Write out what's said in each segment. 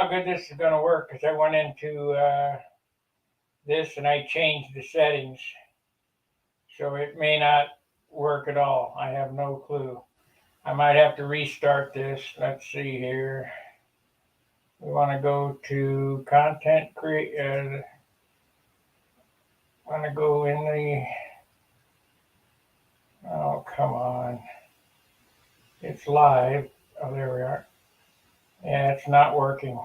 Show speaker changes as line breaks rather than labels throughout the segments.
how good this is going to work, because I went into this and I changed the settings. So it may not work at all. I have no clue. I might have to restart this. Let's see here. We want to go to content create. Want to go in the. Oh, come on. It's live. Oh, there we are. Yeah, it's not working.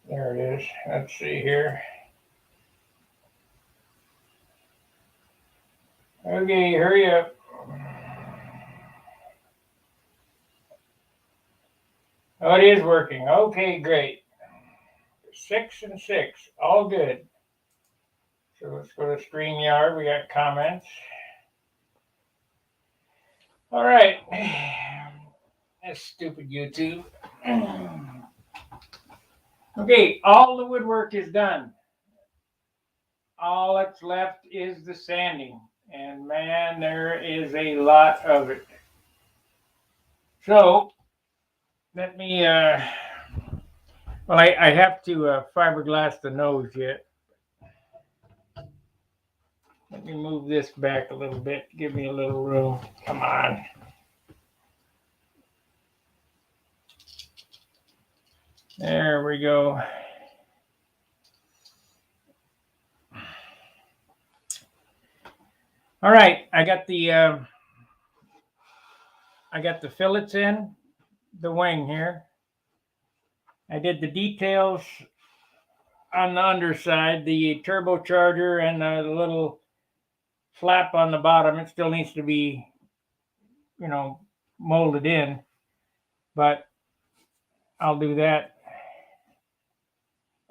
There it is. Let's see here. Okay, hurry up. Oh, it is working. Okay, great. 6 and 6. All good. So let's go to StreamYard. We got comments. All right. That's stupid YouTube. Okay, all the woodwork is done. All that's left is the sanding. And man, there is a lot of it. So, let me, well, I have to fiberglass the nose yet. Let me move this back a little bit. Give me a little room. Come on. There we go. All right, I got the fillets in the wing here. I did the details on the underside, the turbocharger and the little flap on the bottom. It still needs to be, molded in, but I'll do that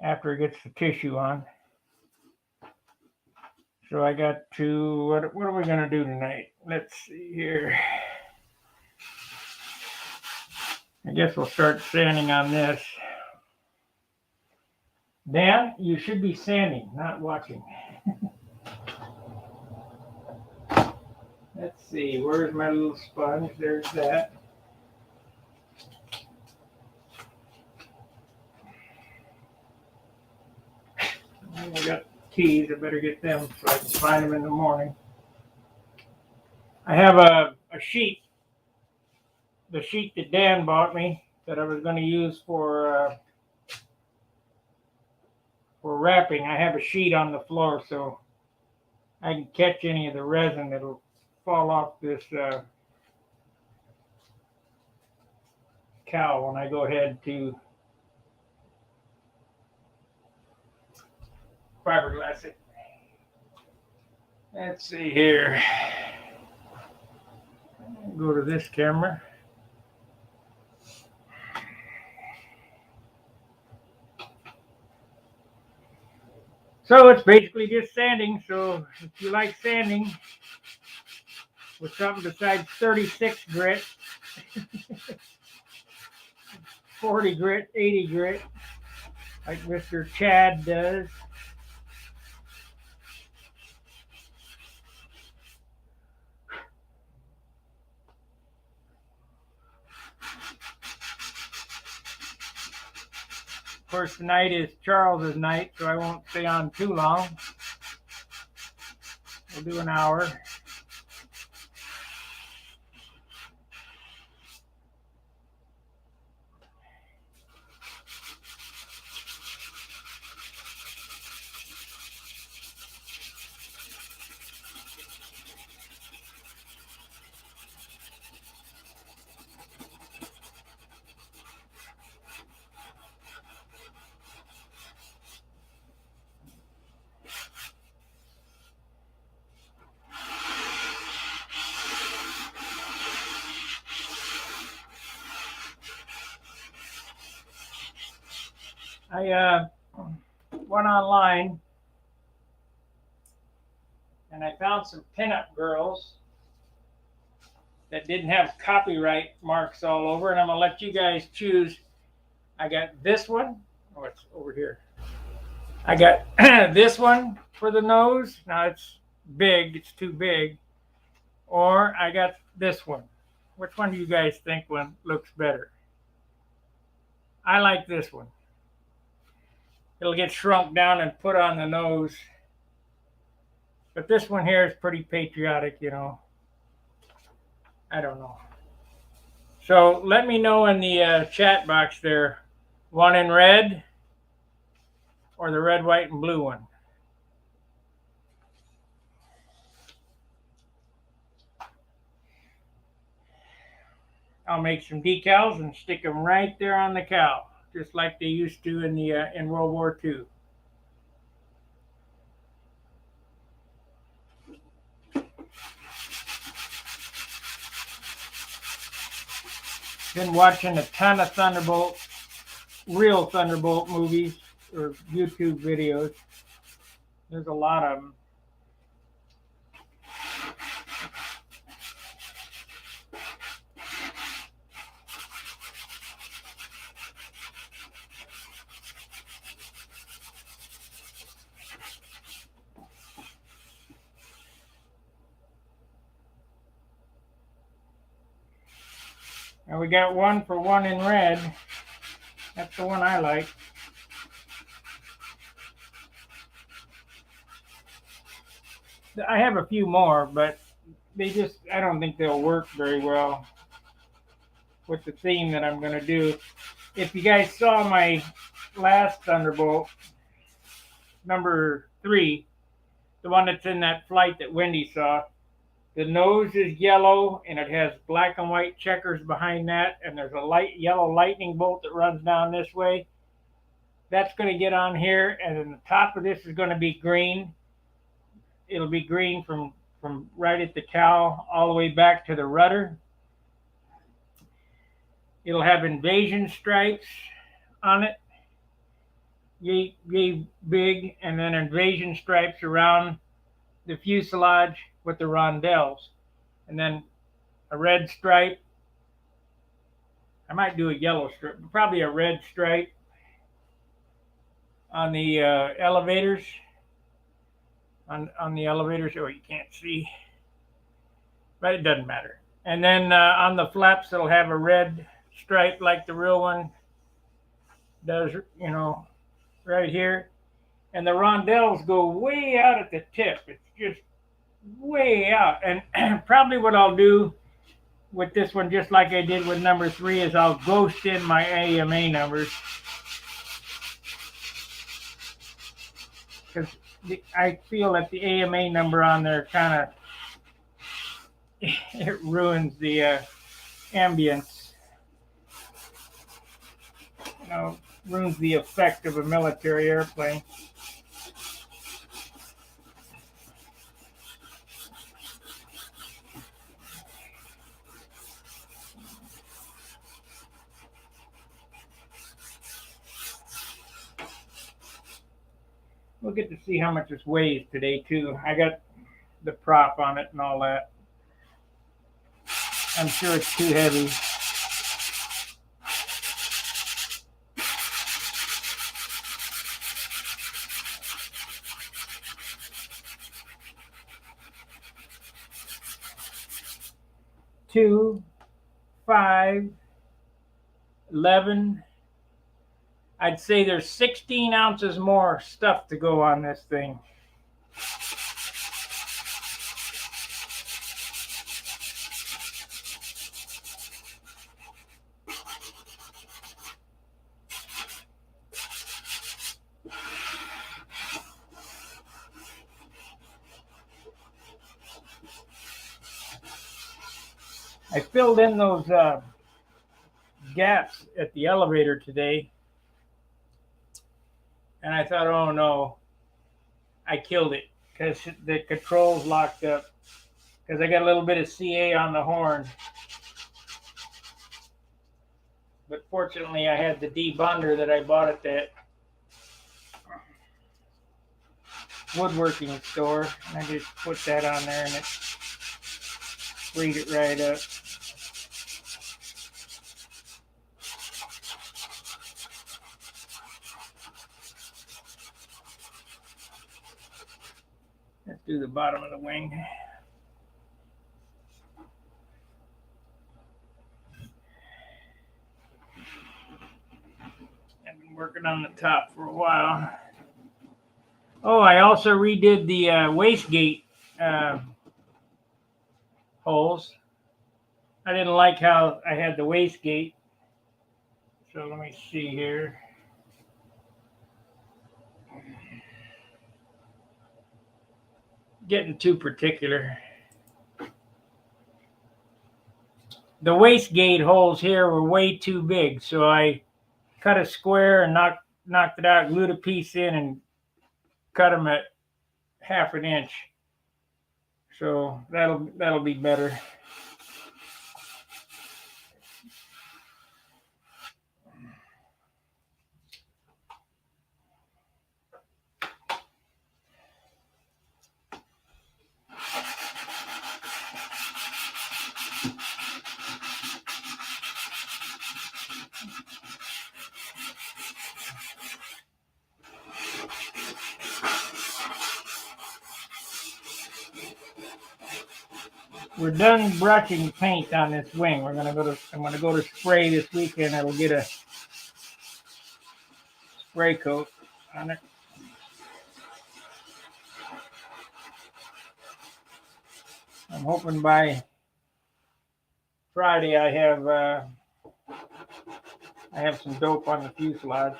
after it gets the tissue on. So I got to, what are we going to do tonight? Let's see here. I guess we'll start sanding on this. Dan, you should be sanding, not watching. Let's see, where's my little sponge? There's that. I got keys. I better get them so I can find them in the morning. I have a sheet, the sheet that Dan bought me that I was going to use for wrapping. I have a sheet on the floor so I can catch any of the resin that'll fall off this cowl when I go ahead to fiberglass it. Let's see here. Go to this camera. So it's basically just sanding. So if you like sanding with something besides 36 grit, 40 grit, 80 grit, like Mr. Chad does, of course, tonight is Charles's night, so I won't stay on too long. We'll do an hour. I went online and I found some pinup girls that didn't have copyright marks all over, and I'm gonna let you guys choose. I got this one. Oh, it's over here. I got this one for the nose. Now it's big. It's too big. or I got this one. Which one do you guys think one looks better? I like this one. It'll get shrunk down and put on the nose. But this one here is pretty patriotic, you know. I don't know. So let me know in the chat box there, one in red or the red, white, and blue one. I'll make some decals and stick them right there on the cow, just like they used to in World War II. Been watching a ton of Thunderbolt, real Thunderbolt movies or YouTube videos. There's a lot of them. And we got one for one in red. That's the one I like. I have a few more, but I don't think they'll work very well with the theme that I'm going to do. If you guys saw my last Thunderbolt, number 3, the one that's in that flight that Wendy saw, the nose is yellow and it has black and white checkers behind that, and there's a yellow lightning bolt that runs down this way. That's going to get on here, and then the top of this is going to be green. It'll be green from right at the cowl all the way back to the rudder. It'll have invasion stripes on it, yay big, and then invasion stripes around the fuselage with the rondelles, and then a red stripe. I might do a yellow stripe, but probably a red stripe on the elevators. On the elevators, oh, you can't see, but it doesn't matter. And then on the flaps, it'll have a red stripe like the real one does, you know, right here. And the rondelles go way out at the tip. It's just way out. And probably what I'll do with this one, just like I did with number 3, is I'll ghost in my AMA numbers. Because I feel that the AMA number on there kind of, it ruins the ambience. You know, ruins the effect of a military airplane. We'll get to see how much this weighs today too. I got the prop on it and all that. I'm sure it's too heavy. Two, 5, 11. I'd say there's 16 ounces more stuff to go on this thing. I filled in those gaps at the elevator today, and I thought, oh no, I killed it because the controls locked up, because I got a little bit of CA on the horn. But fortunately, I had the debonder that I bought at that woodworking store, and I just put that on there and it freed it right up. Let's do the bottom of the wing. working on the top for a while. Oh, I also redid the wastegate holes. I didn't like how I had the wastegate. So let me see here. Getting too particular. The wastegate holes here were way too big, so I cut a square and knocked it out, glued a piece in, and cut them at 1/2 inch. So that'll be better. We're done brushing paint on this wing. I'm gonna go to spray this weekend. I will get a spray coat on it. I'm hoping by Friday I have some dope on the fuselage.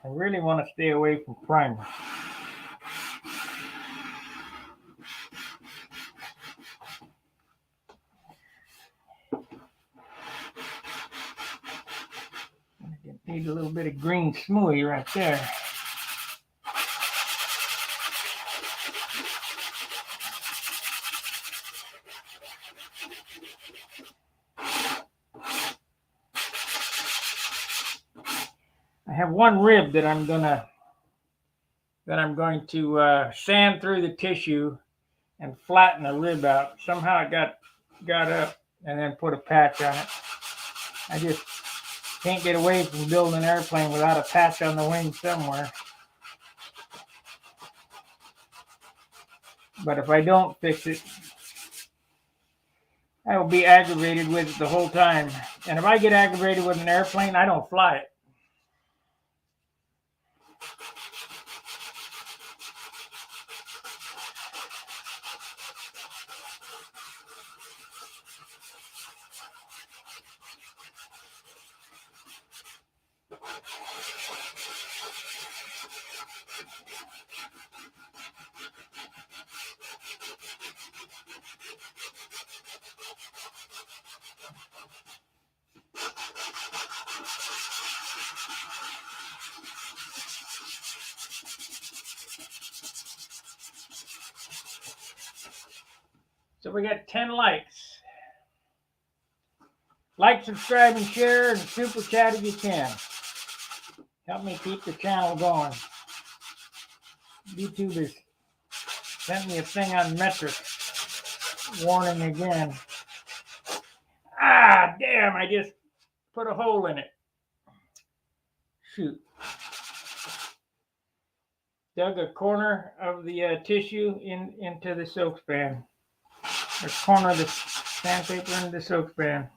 I really want to stay away from primer. Need a little bit of green smoothie right there. I have one rib that I'm going to sand through the tissue and flatten the rib out. Somehow it got up, and then put a patch on it. I just can't get away from building an airplane without a patch on the wing somewhere. But if I don't fix it, I will be aggravated with it the whole time. And if I get aggravated with an airplane, I don't fly it. So we got 10 likes. Like, subscribe, and share, and super chat if you can. Help me keep the channel going. YouTube has sent me a thing on metrics. Warning again. Ah, damn, I just put a hole in it. Shoot. Dug a corner of the tissue into the soak span. A corner of the sandpaper into the soak span.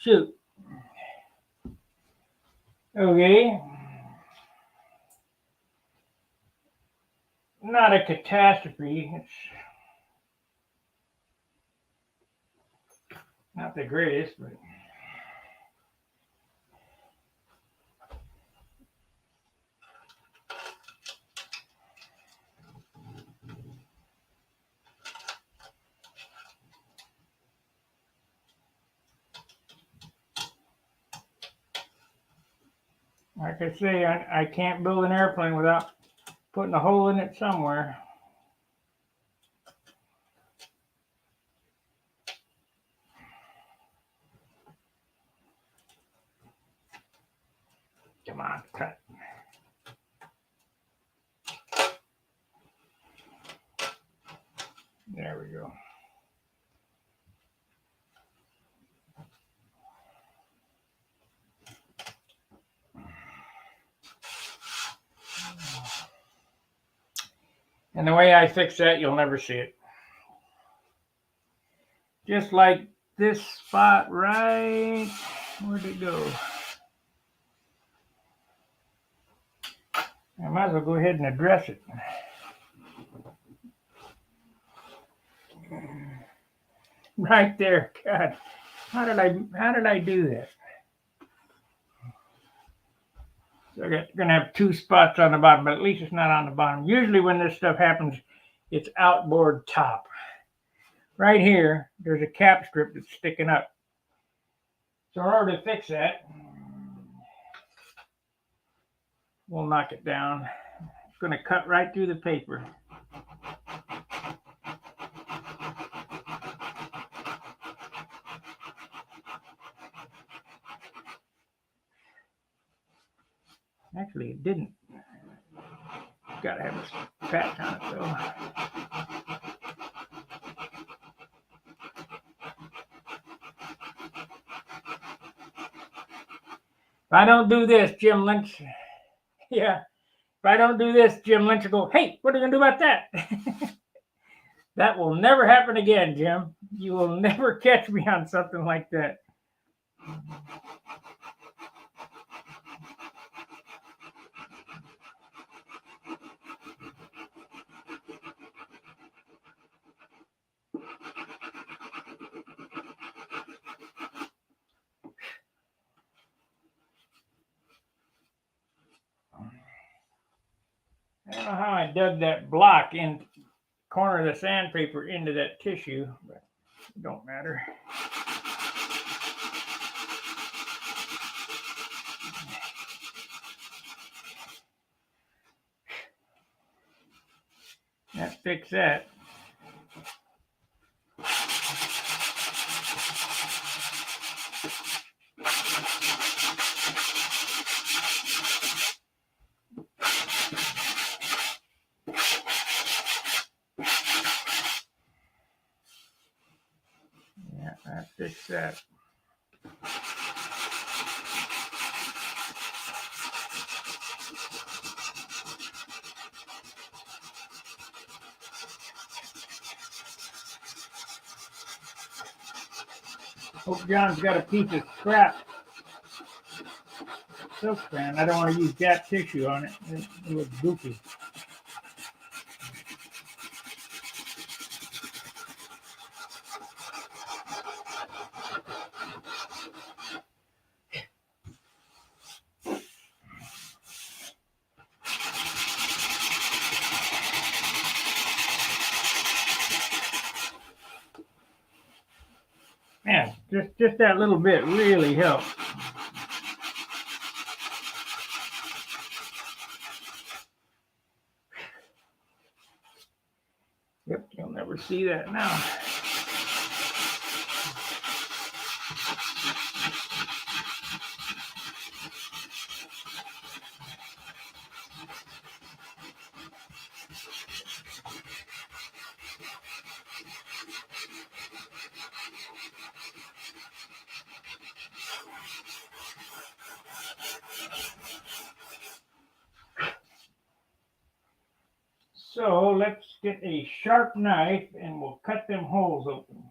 Shoot. Okay. Not a catastrophe. It's not the greatest, but like I say, I can't build an airplane without putting a hole in it somewhere. Come on, cut. There we go. And the way I fix that, you'll never see it. Just like this spot right, where'd it go? I might as well go ahead and address it. Right there, God, how did I do that? So I'm gonna have two spots on the bottom, but at least it's not on the bottom. Usually when this stuff happens, it's outboard top. Right here, there's a cap strip that's sticking up. So in order to fix that, we'll knock it down. It's gonna cut right through the paper. Actually, it didn't. Gotta have a patch on it though. If I don't do this, Jim Lynch, yeah, if I don't do this, Jim Lynch will go, hey, what are you gonna do about that? That will never happen again, Jim. You will never catch me on something like that. I don't know how I dug that block in corner of the sandpaper into that tissue, but it don't matter. That fixed that. Yeah, that fixed that. Hope John's got a piece of scrap silk fan. I don't want to use gap tissue on it. It looks goofy. Man, just that little bit really helps. Yep, you'll never see that now. So let's get a sharp knife and we'll cut them holes open.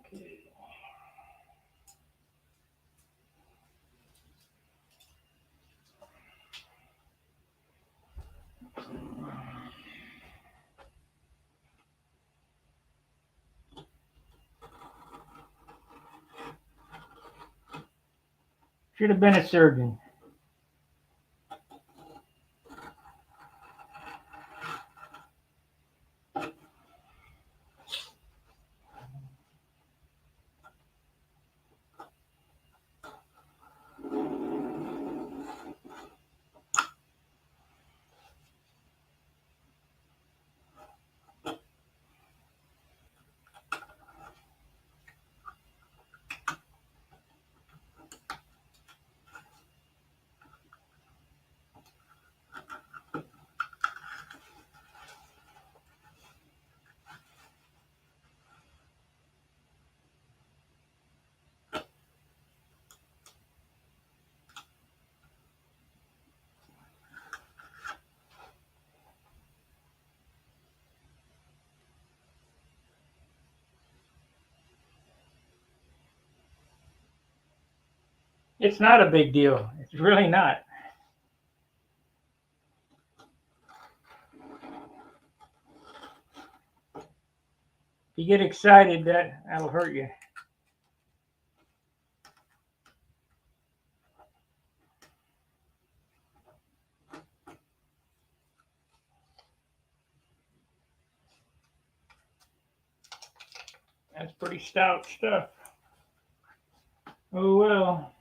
Okay. Should have been a surgeon. It's not a big deal. It's really not. If you get excited, that'll hurt you. That's pretty stout stuff. Oh well.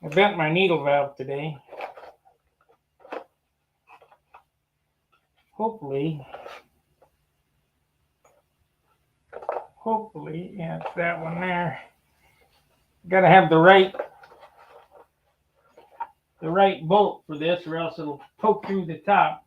I bent my needle valve today. Hopefully, yeah, it's that one there. Got to have the right bolt for this, or else it'll poke through the top.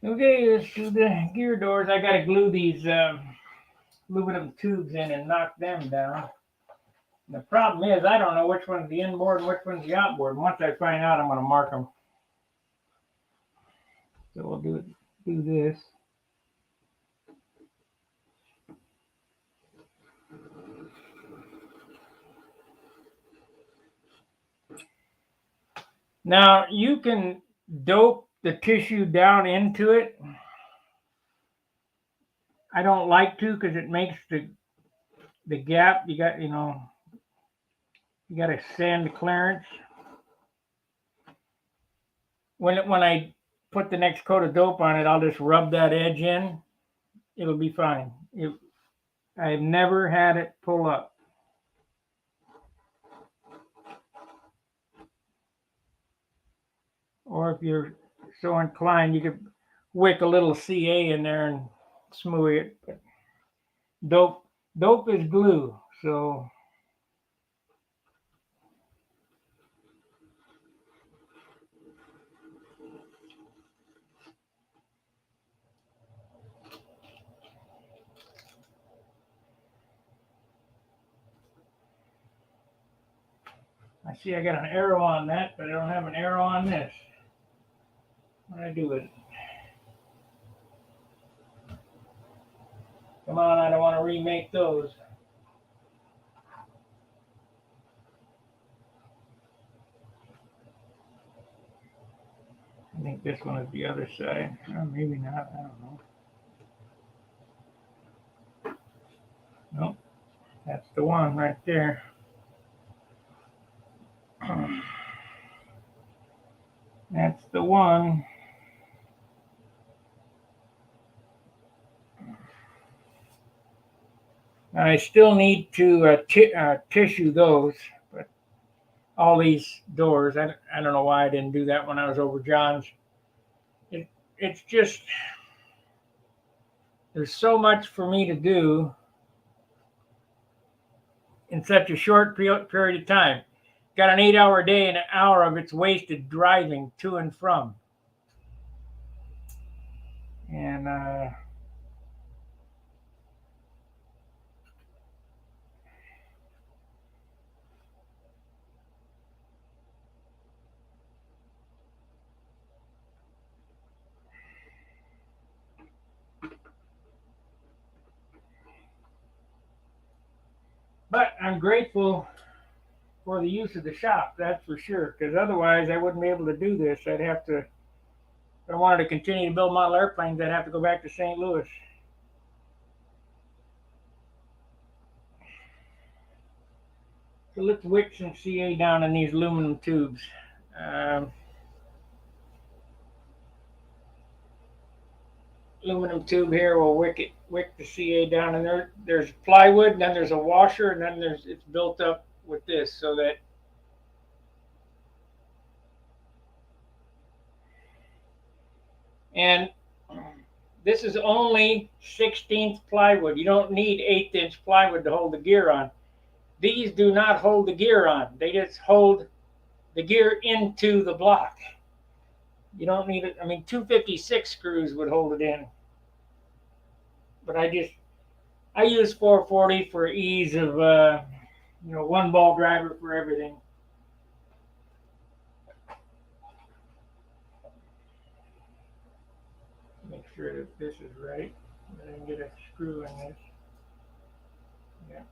Okay, let's do the gear doors. I got to glue these aluminum tubes in and knock them down. And the problem is I don't know which one's the inboard and which one's the outboard. Once I find out, I'm going to mark them. So we'll do this. Now you can dope the tissue down into it. I don't like to because it makes the gap. You got to sand the clearance. When I put the next coat of dope on it, I'll just rub that edge in. It'll be fine. I've never had it pull up. Or if you're so inclined, you could wick a little CA in there and smooth it. But dope is glue, so I see I got an arrow on that, but I don't have an arrow on this. What do I do with it? Come on, I don't want to remake those. I think this one is the other side. Or maybe not, I don't know. Nope, that's the one right there. That's the one. I still need to tissue those, but all these doors, I don't know why I didn't do that when I was over John's. It's just, there's so much for me to do in such a short period of time. Got an 8-hour day and an hour of it's wasted driving to and from. And but I'm grateful for the use of the shop, that's for sure, because otherwise I wouldn't be able to do this. I'd have to, if I wanted to continue to build model airplanes, I'd have to go back to St. Louis. So let's wick some CA down in these aluminum tubes. Um, Aluminum tube here will wick the CA down, and there's plywood, and then there's a washer, and then it's built up with this so that and this is only 16th plywood. You don't need 1/8-inch plywood to hold the gear on. These do not hold the gear on. They just hold the gear into the block. You don't need it. I mean, 256 screws would hold it in. But I use 440 for ease of, one ball driver for everything. Make sure that this is right. And then get a screw in this. Yeah.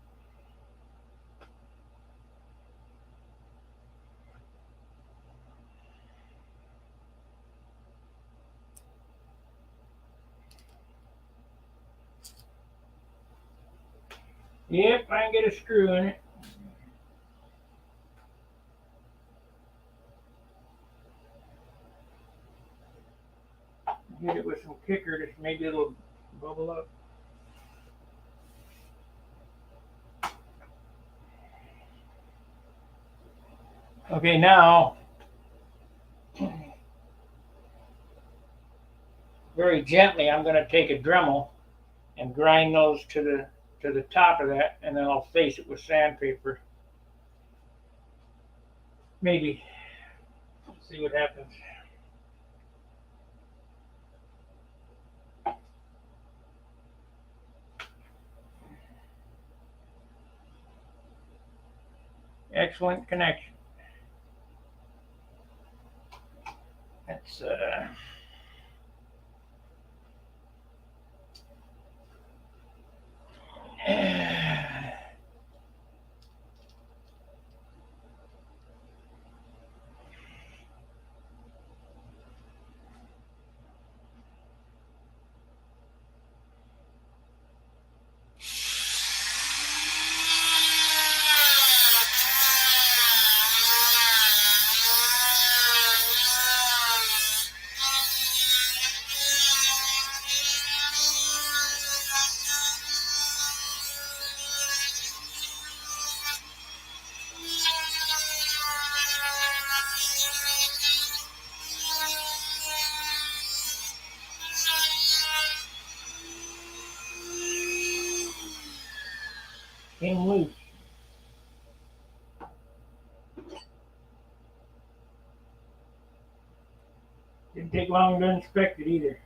Yep, I can get a screw in it. Hit it with some kicker, just maybe it'll bubble up. Okay, now very gently I'm going to take a Dremel and grind those to the top of that, and then I'll face it with sandpaper. Maybe. See what happens. Excellent connection. That's came loose. Didn't take long to inspect it either.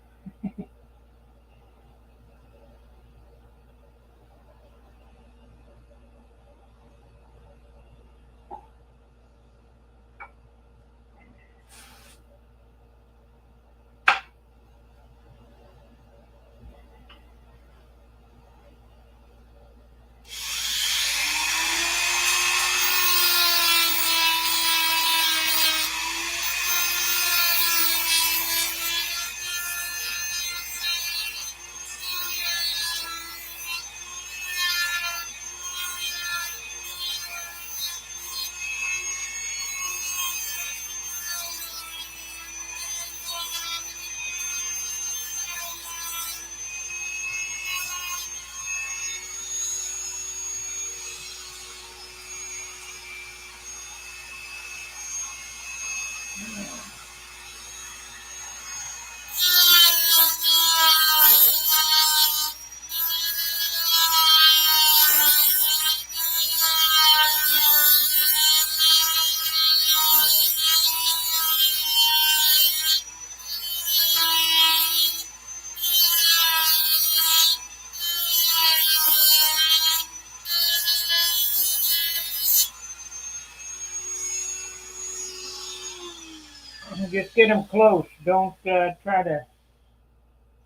Just get them close. Don't try to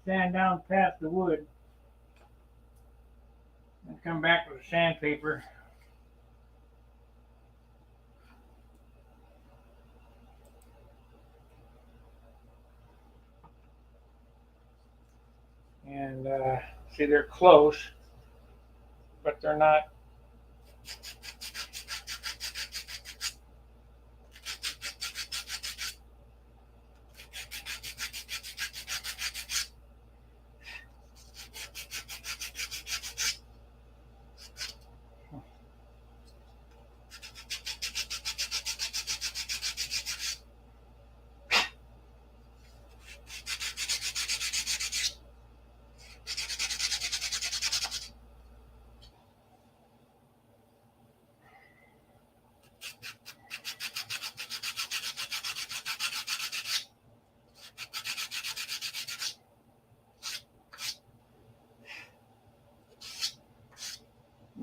sand down past the wood. And come back with sandpaper. And see, they're close, but they're not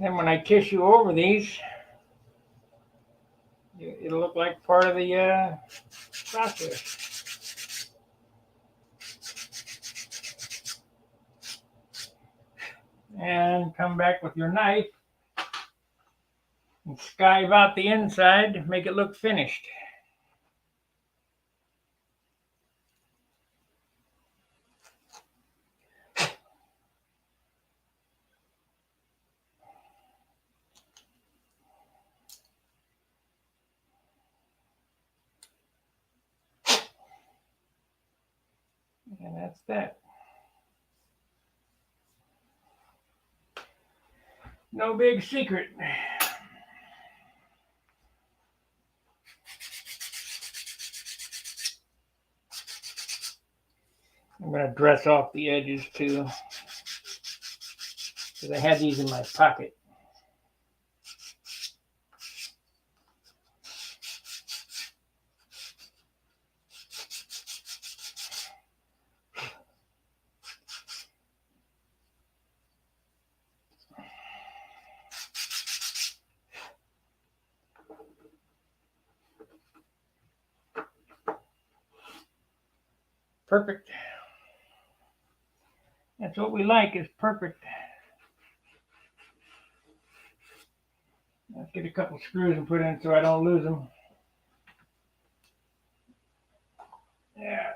Then when I tissue over these, it'll look like part of the process. And come back with your knife and skive out the inside, make it look finished. And that's that. No big secret. I'm going to dress off the edges too, because I had these in my pocket. Perfect. That's what we like, is perfect. Let's get a couple screws and put in so I don't lose them. Yeah.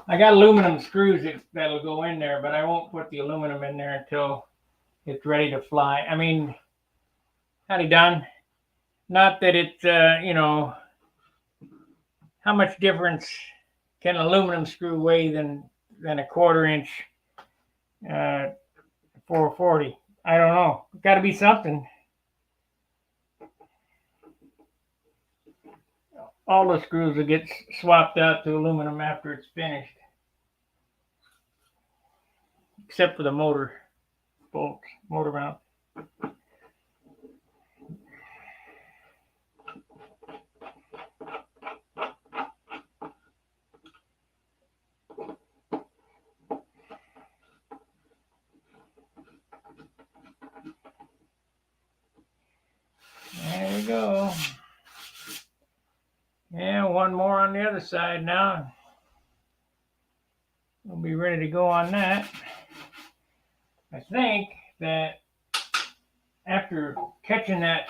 I got aluminum screws that'll go in there, but I won't put the aluminum in there until it's ready to fly. I mean, howdy, Don. Not that it's, how much difference can an aluminum screw weigh than a 1/4 inch 440? I don't know. Got to be something. All the screws will get swapped out to aluminum after it's finished, except for the motor bolts, motor mount. There we go. Yeah, one more on the other side now. We'll be ready to go on that. I think that after catching that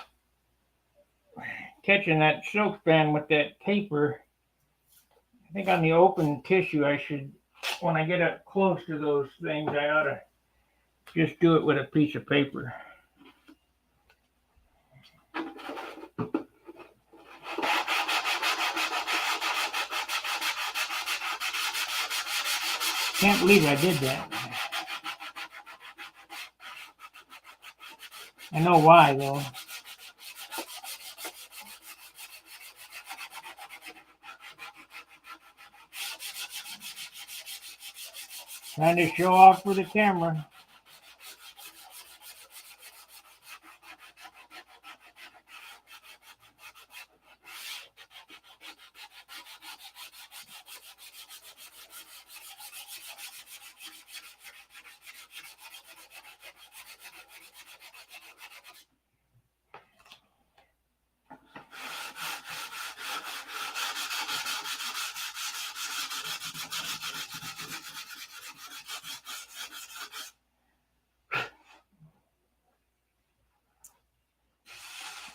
silk span with that paper, I think on the open tissue I should, when I get up close to those things, I ought to just do it with a piece of paper. Can't believe I did that. I know why though. Trying to show off for the camera.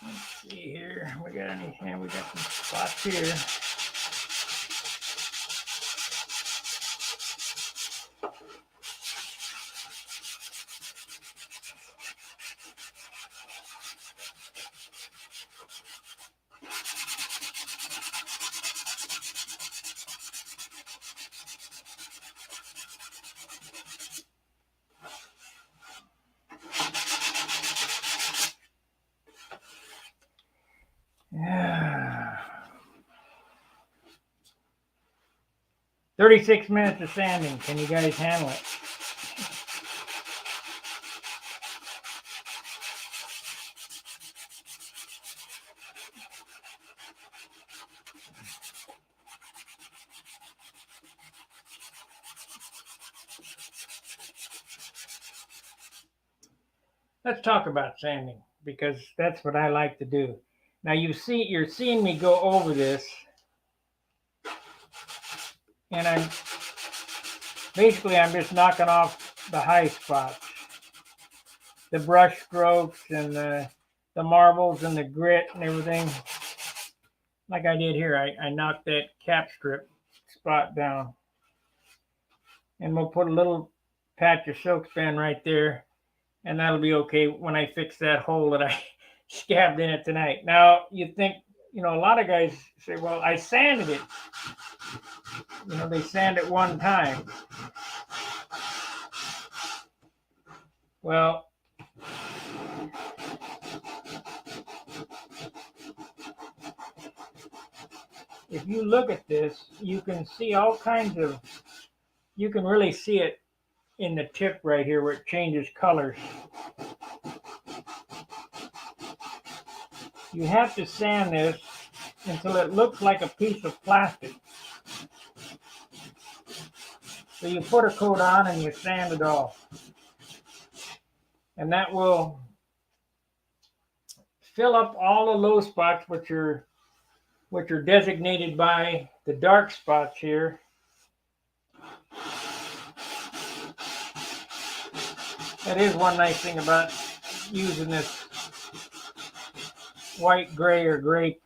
Let's see here. We got some spots here. Yeah. 36 minutes of sanding. Can you guys handle it? Let's talk about sanding because that's what I like to do. Now you're seeing me go over this, and I'm just knocking off the high spots, the brush strokes and the marbles and the grit and everything. Like I did here, I knocked that cap strip spot down, and we'll put a little patch of silk span right there, and that'll be okay when I fix that hole that I scabbed in it tonight. Now you think, a lot of guys say, well, I sanded it. They sand it one time. Well, if you look at this, you can see all kinds of, you can really see it in the tip right here where it changes colors. You have to sand this until it looks like a piece of plastic. So you put a coat on and you sand it off. And that will fill up all the low spots, which are designated by the dark spots here. That is one nice thing about using this white, gray, or grape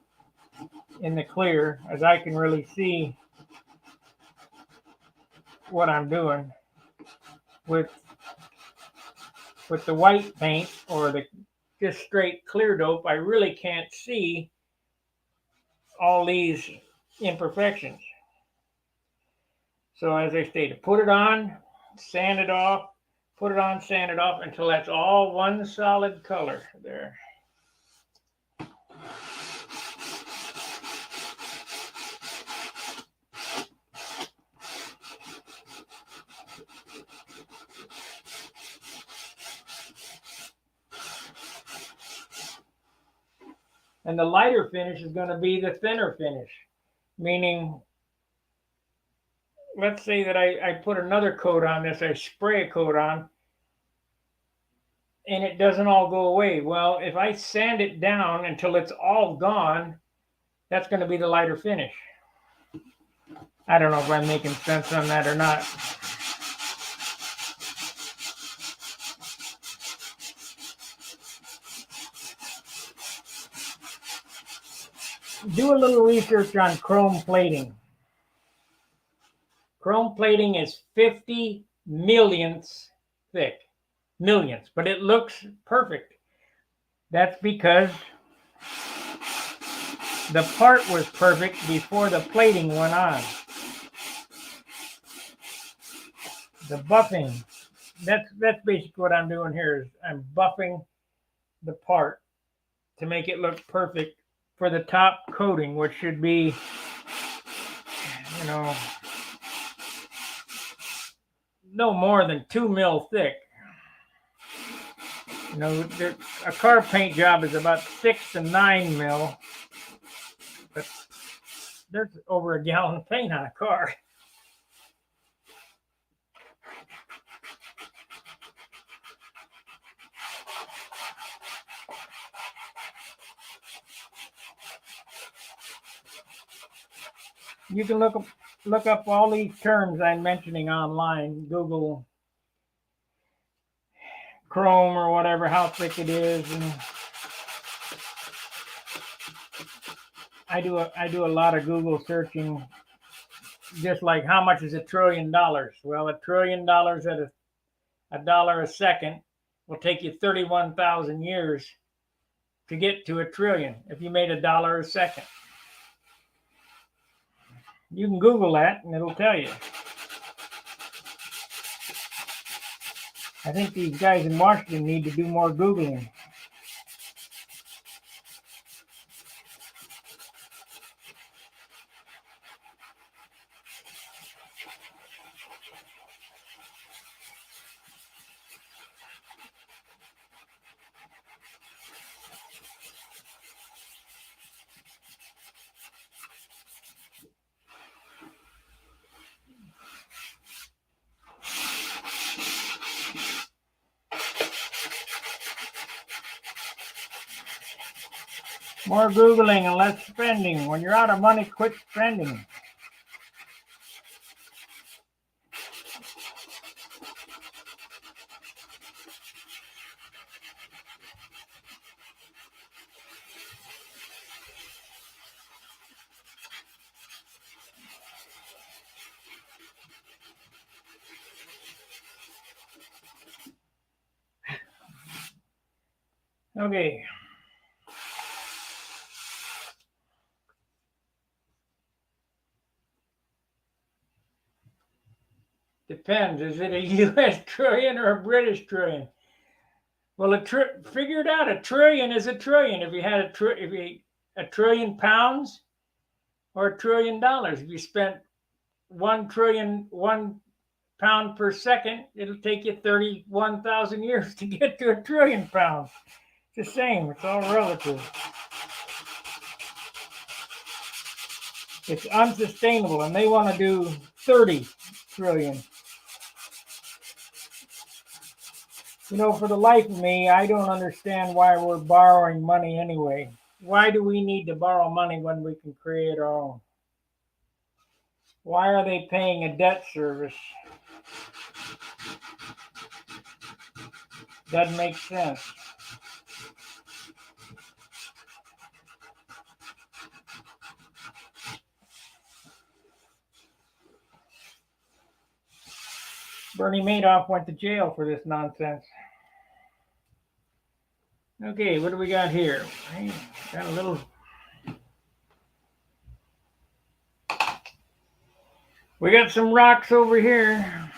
in the clear, as I can really see what I'm doing. With the white paint or the just straight clear dope, I really can't see all these imperfections. So as I stated, put it on, sand it off, put it on, sand it off until that's all one solid color there. And the lighter finish is going to be the thinner finish, meaning, let's say that I put another coat on this, I spray a coat on, and it doesn't all go away. Well, if I sand it down until it's all gone, that's going to be the lighter finish. I don't know if I'm making sense on that or not. Do a little research on chrome plating. Chrome plating is 50 millionths thick. Millions, but it looks perfect. That's because the part was perfect before the plating went on. The buffing, that's basically what I'm doing here, is I'm buffing the part to make it look perfect for the top coating, which should be, no more than 2 mil thick. A car paint job is about 6 to 9 mil, but there's over a gallon of paint on a car. You can look up all these terms I'm mentioning online. Google chrome or whatever, how thick it is, and I do a lot of Google searching, just like how much is $1 trillion? Well, $1 trillion at $1 a second will take you 31,000 years to get to $1 trillion if you made $1 a second. You can Google that and it'll tell you. I think these guys in Washington need to do more Googling. More Googling and less spending. When you're out of money, quit spending. Okay. Depends. Is it a U.S. trillion or a British trillion? Well, figure it out. A trillion is a trillion. If you had a trillion pounds or $1 trillion, if you spent 1 pound per second, it'll take you 31,000 years to get to a trillion pounds. It's the same. It's all relative. It's unsustainable, and they want to do 30 trillion. You know, for the life of me, I don't understand why we're borrowing money anyway. Why do we need to borrow money when we can create our own? Why are they paying a debt service? Doesn't make sense. Bernie Madoff went to jail for this nonsense. Okay, what do we got here? Got a little... We got some rocks over here.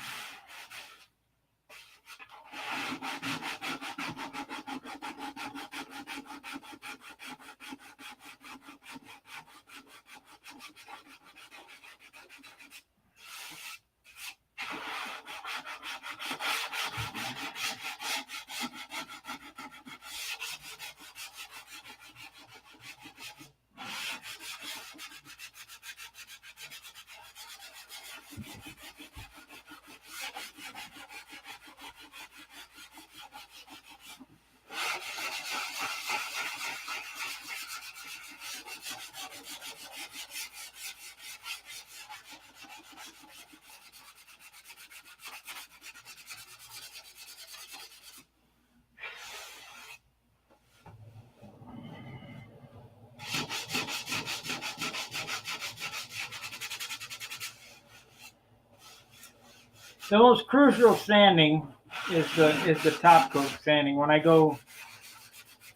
The most crucial sanding is the top coat sanding. When I go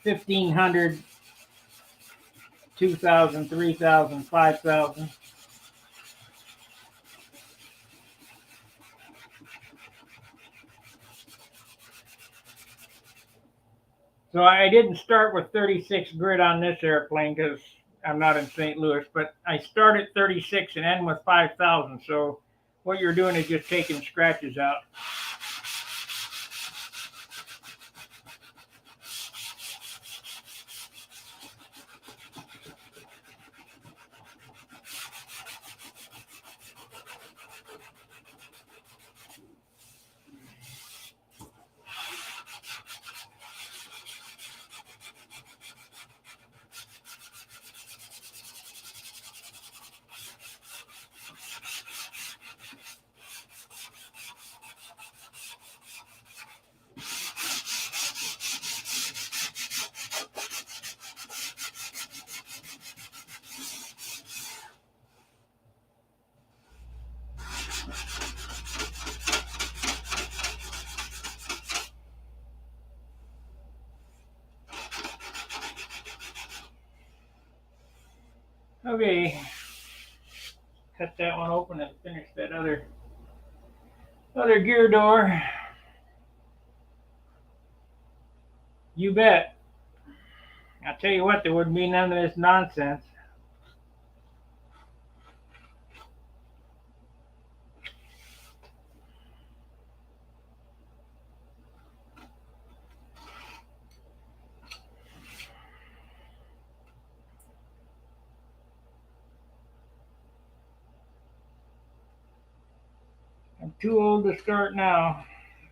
1,500, 2,000, 3,000, 5,000. So I didn't start with 36 grit on this airplane because I'm not in St. Louis, but I start at 36 and end with 5,000. So what you're doing is just taking scratches out. Okay, cut that one open and finish that other gear door. You bet. I'll tell you what, there wouldn't be none of this nonsense. I'm too old to start now.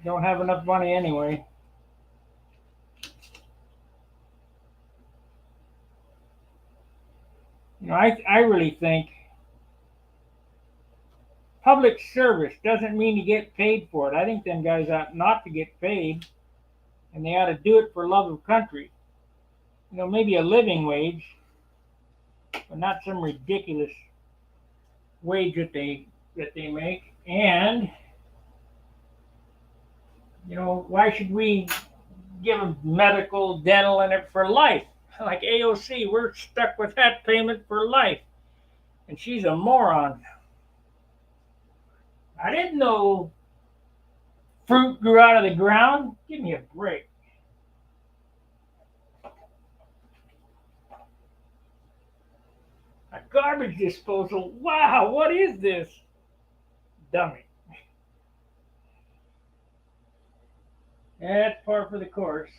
Don't have enough money anyway. I really think public service doesn't mean you get paid for it. I think them guys ought not to get paid, and they ought to do it for love of country. Maybe a living wage, but not some ridiculous wage that they make. And why should we give them medical, dental, and it for life? Like AOC, we're stuck with that payment for life, and she's a moron. I didn't know fruit grew out of the ground. Give me a break. A garbage disposal. Wow, what is this? Dummy. That's par for the course.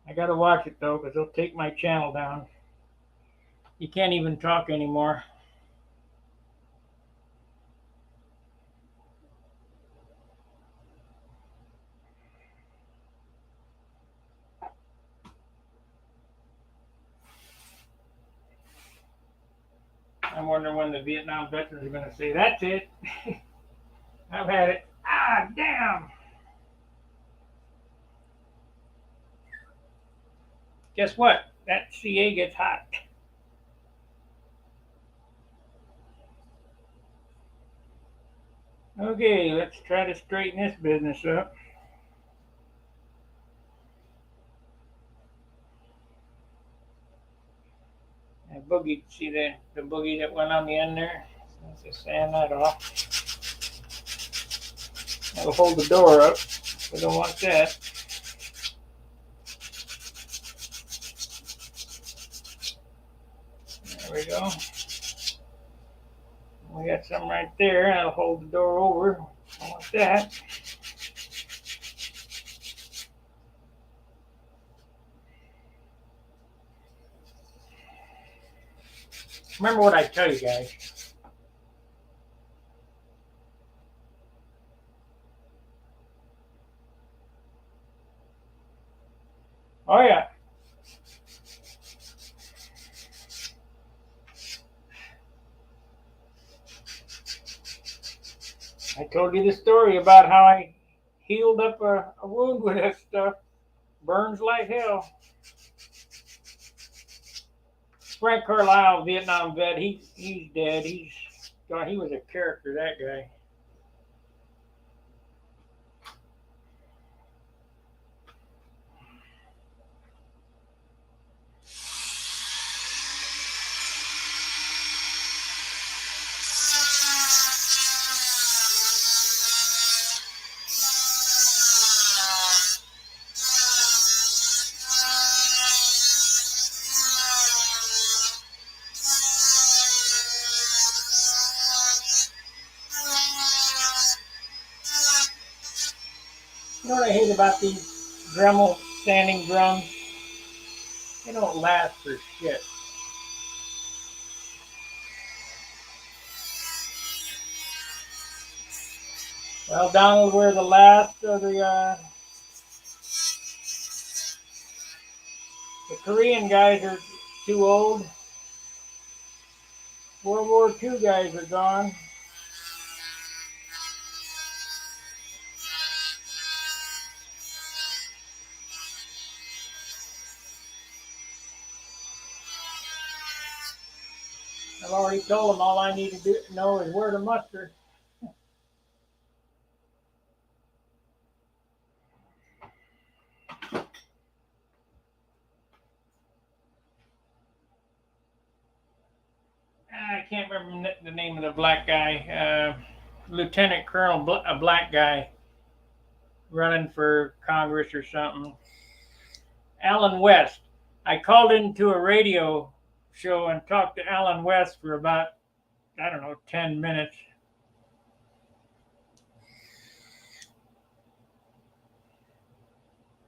I gotta watch it though, because they'll take my channel down. You can't even talk anymore. I'm wondering when the Vietnam veterans are going to say, that's it. I've had it. Ah, damn. Guess what? That CA gets hot. Okay, let's try to straighten this business up. That boogie, see the boogie that went on the end there? Let's just sand that off. That'll hold the door up. We don't want that. There we go. We got some right there. That'll hold the door over. Don't want that. Remember what I tell you guys. Oh yeah. I told you the story about how I healed up a wound with that stuff. Burns like hell. Frank Carlisle, Vietnam vet, he's dead. He was a character, that guy. You know what I hate about these Dremel standing drums? They don't last for shit. Well, down where the last of the Korean guys are too old. World War II guys are gone. I've already told them all I need to know is where to muster. I can't remember the name of the black guy. Lieutenant Colonel, a black guy running for Congress or something. Alan West. I called into a radio show and talked to Alan West for about, 10 minutes.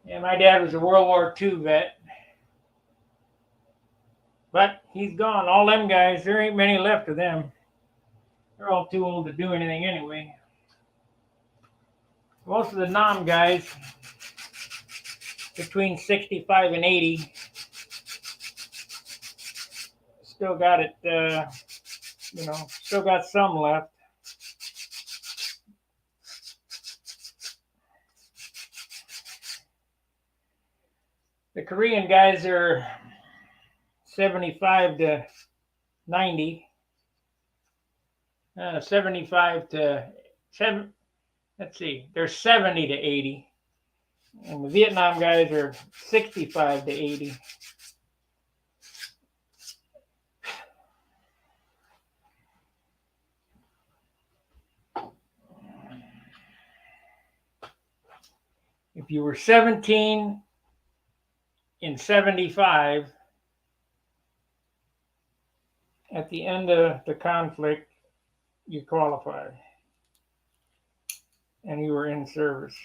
Yeah, my dad was a World War II vet. But he's gone. All them guys, there ain't many left of them. They're all too old to do anything anyway. Most of the Nam guys, between 65 and 80, still got it, still got some left. The Korean guys are 75 to 90. 75 to 7. Let's see, they're 70 to 80. And the Vietnam guys are 65 to 80. If you were 17 in 75, at the end of the conflict, you qualified. And you were in service.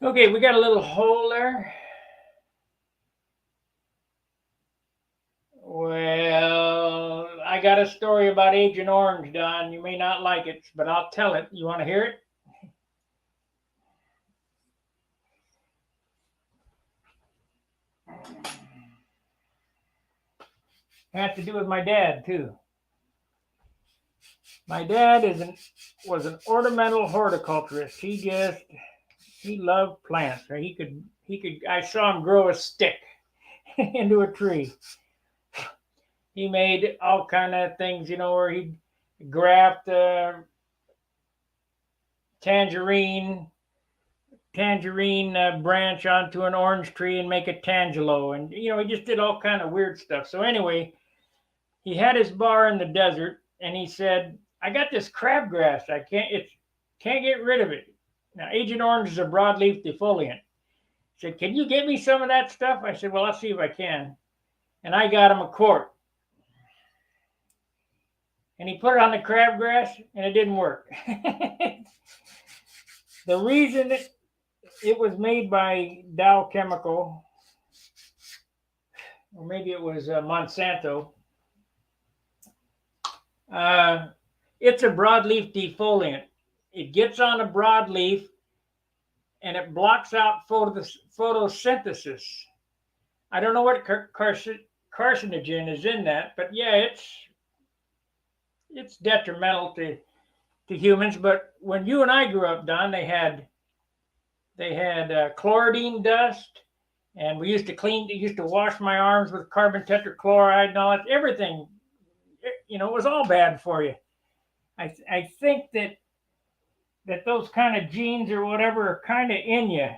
Okay, we got a little hole there. Well, I got a story about Agent Orange, Don. You may not like it, but I'll tell it. You want to hear it? It has to do with my dad, too. My dad was an ornamental horticulturist. He loved plants. I saw him grow a stick into a tree. He made all kind of things, where he'd graft tangerine branch onto an orange tree and make a tangelo, and he just did all kind of weird stuff. So anyway, he had his bar in the desert, and he said, "I got this crabgrass. I can't get rid of it." Now, Agent Orange is a broadleaf defoliant. He said, "Can you get me some of that stuff?" I said, "Well, I'll see if I can." And I got him a quart. And he put it on the crabgrass, and it didn't work. The reason that it was made by Dow Chemical, or maybe it was Monsanto, it's a broadleaf defoliant. It gets on a broadleaf, and it blocks out photosynthesis. I don't know what carcinogen is in that, but yeah, it's detrimental to humans. But when you and I grew up, Don, they had chloridine dust, and we used to wash my arms with carbon tetrachloride and all that. Everything, it was all bad for you. I think that those kind of genes or whatever are kind of in you,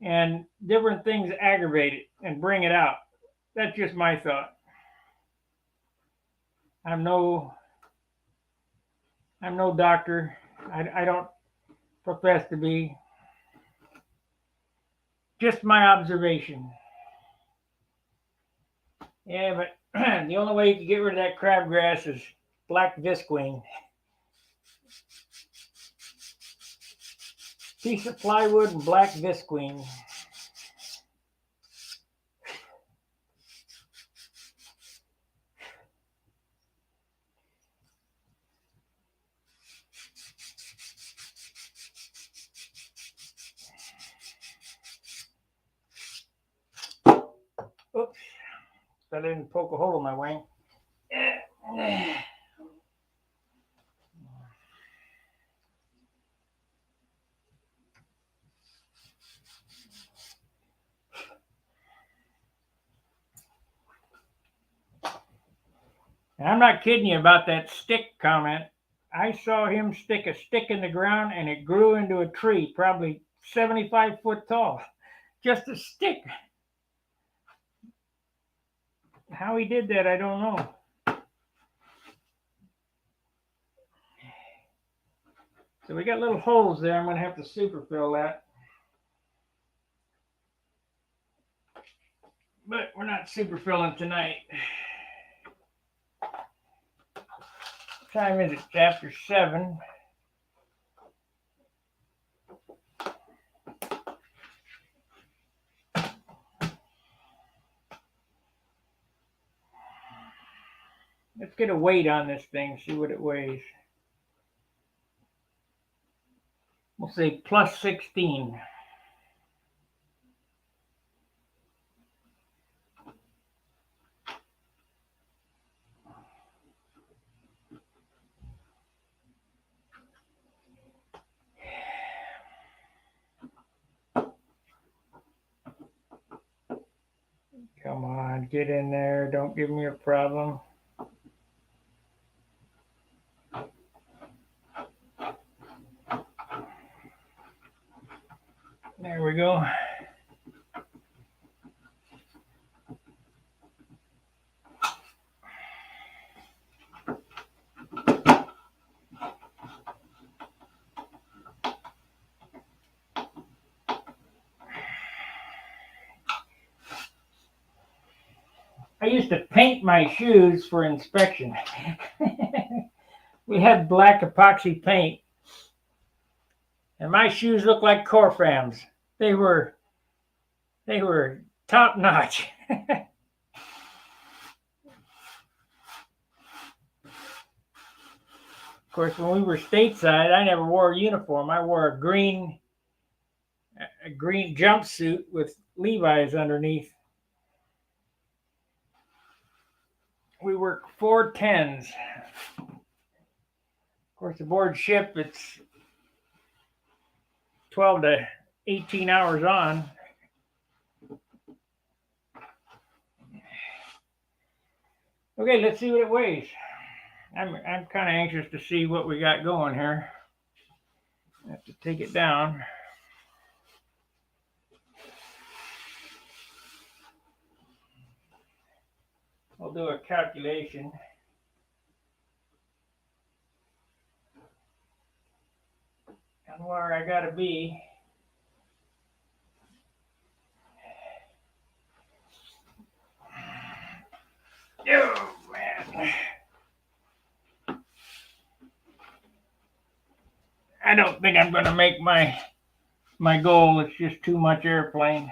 and different things aggravate it and bring it out. That's just my thought. I'm no doctor. I don't profess to be. Just my observation. Yeah, but the only way you can get rid of that crabgrass is black visqueen. Piece of plywood and black visqueen. Oops, I didn't poke a hole in my wing. And I'm not kidding you about that stick comment. I saw him stick a stick in the ground, and it grew into a tree, probably 75 foot tall. Just a stick. How he did that, I don't know. So we got little holes there. I'm going to have to superfill that. but we're not super filling tonight. What time is it? It's after 7. Let's get a weight on this thing, see what it weighs. We'll say plus 16. Come on, get in there. Don't give me a problem. There we go. I used to paint my shoes for inspection. We had black epoxy paint, and my shoes looked like Corfams. They were top notch. Of course, when we were stateside, I never wore a uniform. I wore a green jumpsuit with Levi's underneath. We work 4 10s. Of course, aboard ship, it's 12 to 18 hours on. Okay, let's see what it weighs. I'm kind of anxious to see what we got going here. I have to take it down. We'll do a calculation. And where I gotta be. Oh man. I don't think I'm gonna make my goal. It's just too much airplane.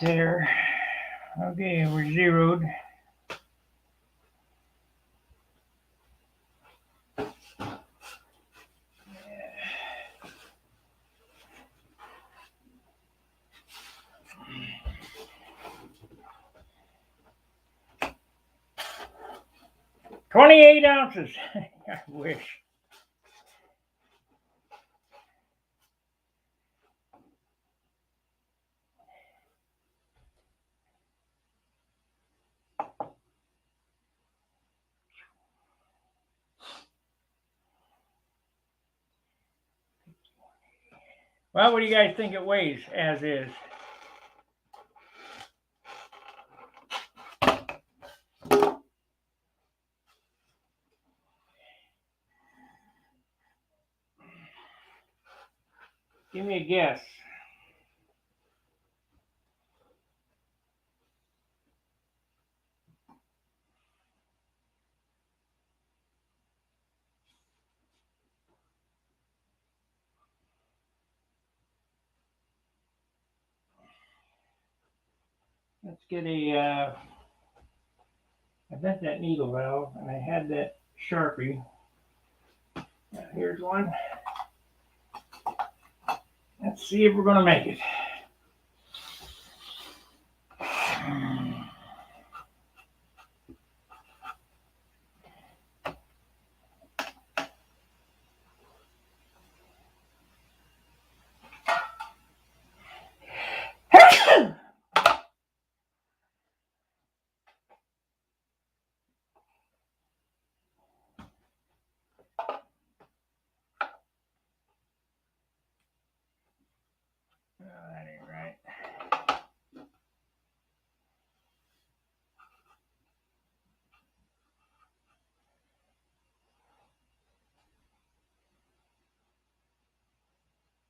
There. Okay, we're zeroed. $28 ounces. I wish. Well, what do you guys think it weighs as is? Give me a guess. Let's get a, I bet that needle valve, and I had that Sharpie. Here's one. Let's see if we're going to make it.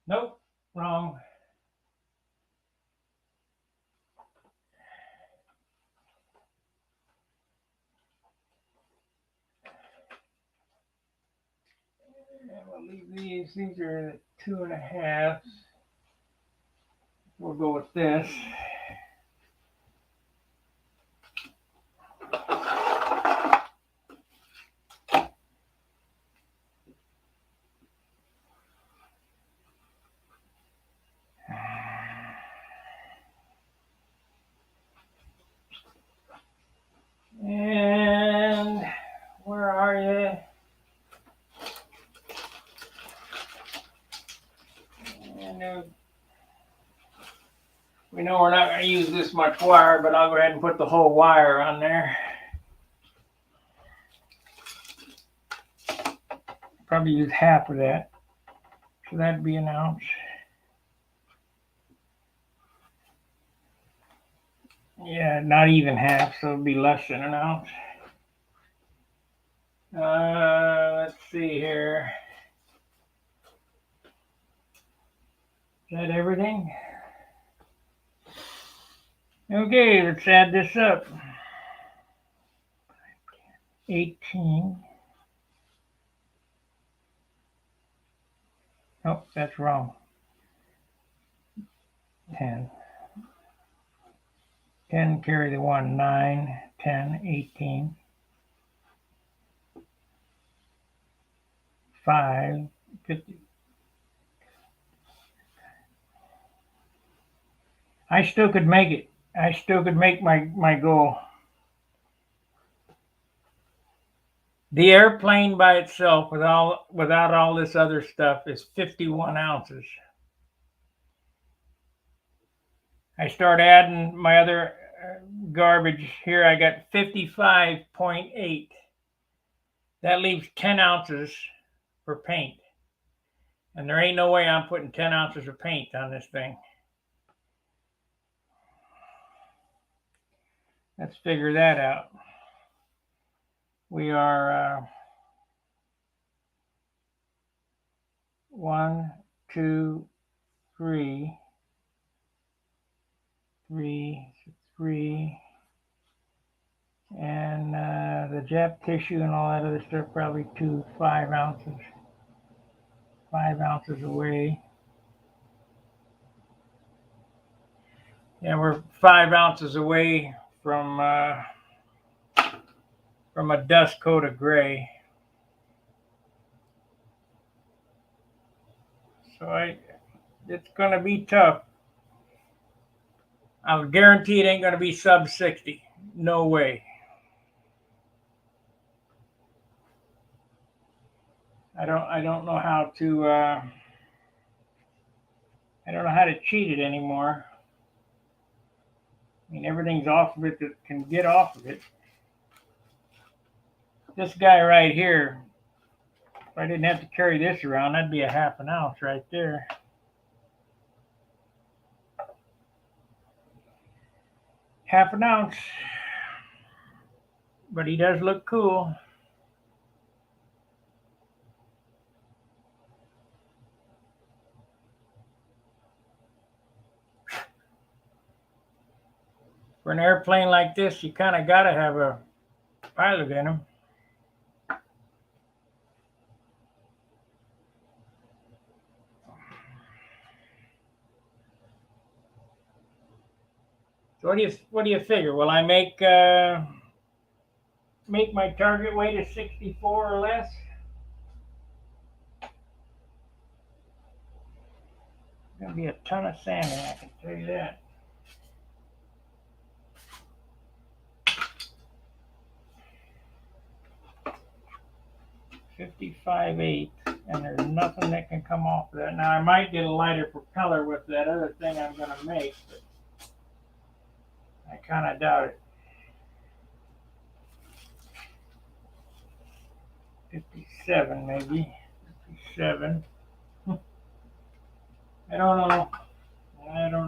Nope, wrong. And we'll leave these. These are 2.5. We'll go with this. And where are you? And we know we're not going to use this much wire, but I'll go ahead and put the whole wire on there. Probably use half of that. So that'd be 1 ounce. Yeah, not even half, so it'd be less than 1 ounce. Let's see here. Is that everything? Okay, let's add this up. 18. Oh, that's wrong. 10. 10 carry the 1. 9, 10, 18. 5, 50. I still could make it. I still could make my goal. The airplane by itself, without all this other stuff, is 51 ounces. I start adding my other garbage here. I got 55.8. That leaves 10 ounces for paint. And there ain't no way I'm putting 10 ounces of paint on this thing. Let's figure that out. We are 1, 2, 3, 3, and the Jap tissue and all that other stuff probably 5 ounces. 5 ounces away. Yeah, we're 5 ounces away from a dust coat of gray. So it's going to be tough. I'll guarantee it ain't going to be sub 60. No way. I don't know how to cheat it anymore. I mean, everything's off of it that can get off of it. This guy right here, if I didn't have to carry this around, that'd be a 1/2 ounce right there. Half an ounce. But he does look cool. For an airplane like this, you kind of got to have a pilot in them. So what do you figure? Will I make my target weight a 64 or less? There's gonna be a ton of salmon, I can tell you that. $55.8, and there's nothing that can come off of that. Now I might get a lighter propeller with that other thing I'm gonna make, but I kind of doubt it. 57 maybe. 57. I don't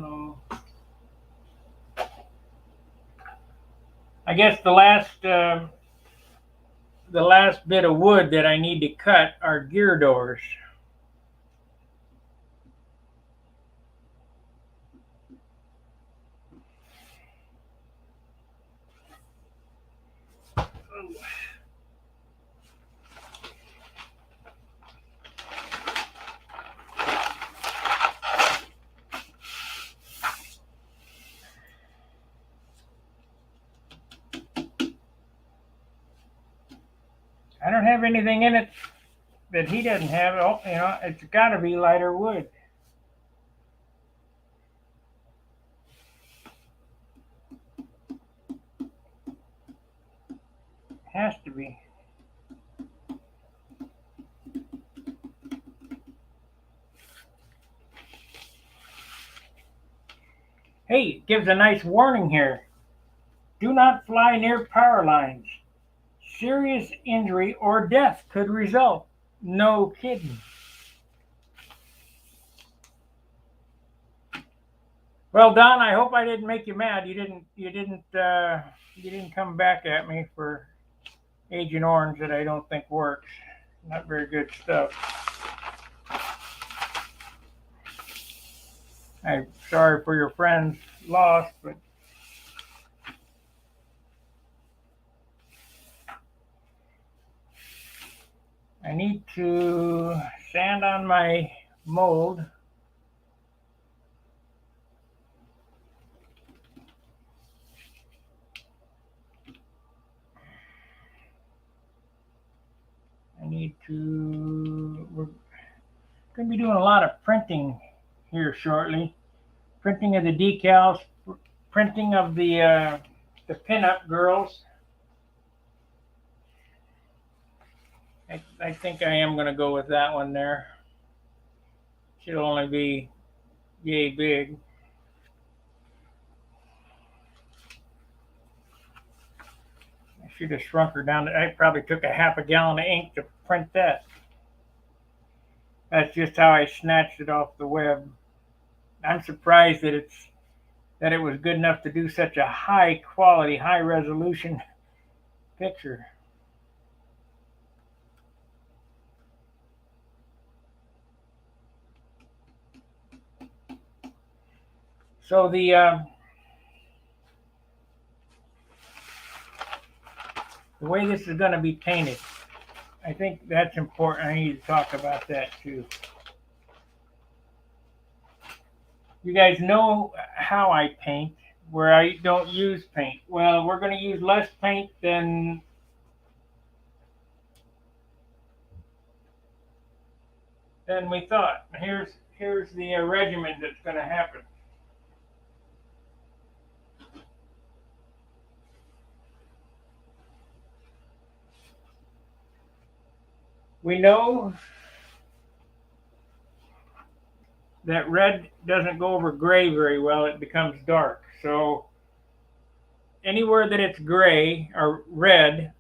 know. I guess the last bit of wood that I need to cut are gear doors. I don't have anything in it that he doesn't have. Oh, it's got to be lighter wood. Has to be. Hey, it gives a nice warning here. Do not fly near power lines. Serious injury or death could result. No kidding. Well, Don, I hope I didn't make you mad. You didn't come back at me for Agent Orange that I don't think works. Not very good stuff. I'm sorry for your friend's loss, but I need to sand on my mold. We're going to be doing a lot of printing here shortly. Printing of the decals, printing of the pinup girls. I think I am going to go with that one there. Should only be yay big. I should have shrunk her down. I probably took a half a gallon of ink to print that. That's just how I snatched it off the web. I'm surprised that it was good enough to do such a high quality, high resolution picture. So the way this is going to be painted, I think that's important. I need to talk about that too. You guys know how I paint, where I don't use paint. Well, we're going to use less paint than we thought. Here's the regimen that's going to happen. We know that red doesn't go over gray very well. It becomes dark. So anywhere that it's gray or red,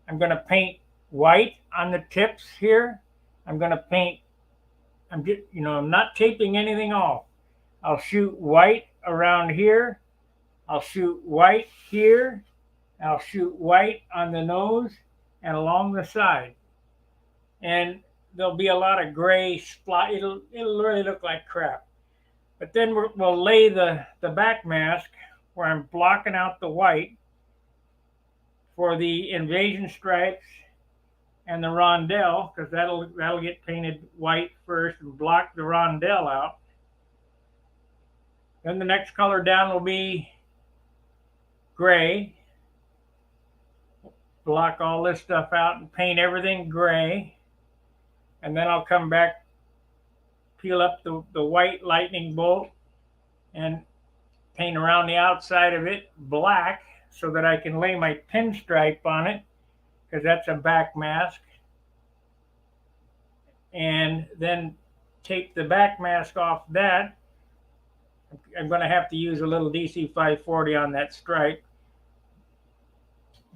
I'm going to paint white on the tips here. I'm going to paint, I'm not taping anything off. I'll shoot white around here. I'll shoot white here. I'll shoot white on the nose and along the side. And there'll be a lot of gray spot. It'll really look like crap. But then we'll lay the back mask where I'm blocking out the white for the invasion stripes and the rondelle, because that'll get painted white first and block the rondelle out. Then the next color down will be gray. Block all this stuff out and paint everything gray. And then I'll come back, peel up the white lightning bolt and paint around the outside of it black so that I can lay my pinstripe on it, because that's a back mask. And then tape the back mask off that. I'm going to have to use a little DC 540 on that stripe.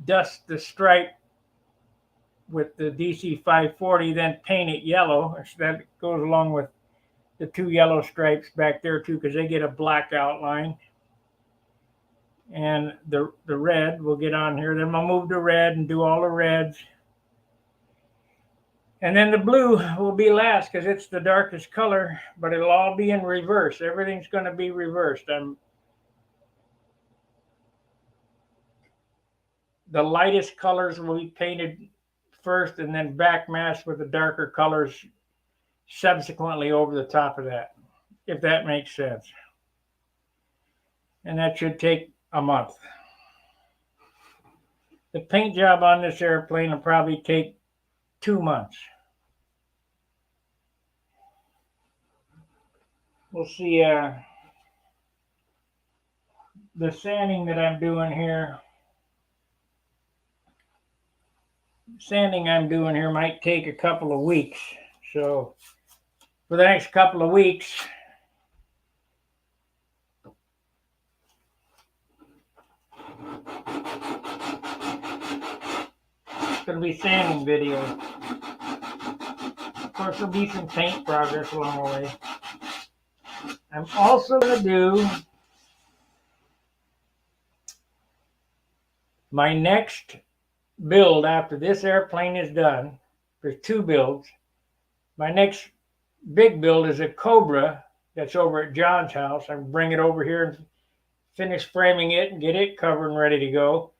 Dust the stripe with the DC 540, then paint it yellow. That goes along with the two yellow stripes back there too, because they get a black outline. And the red will get on here. Then I'll move to red and do all the reds. And then the blue will be last because it's the darkest color, but it'll all be in reverse. Everything's going to be reversed. The lightest colors will be painted first and then back masked with the darker colors subsequently over the top of that, if that makes sense. And that should take a month. The paint job on this airplane will probably take 2 months. We'll see the sanding that I'm doing here. Sanding I'm doing here might take a couple of weeks. So for the next couple of weeks, it's going to be sanding video. Of course, there'll be some paint progress along the way. I'm also going to do my next build after this airplane is done. There's 2 builds. My next big build is a Cobra that's over at John's house. I'm bring it over here and finish framing it and get it covered and ready to go.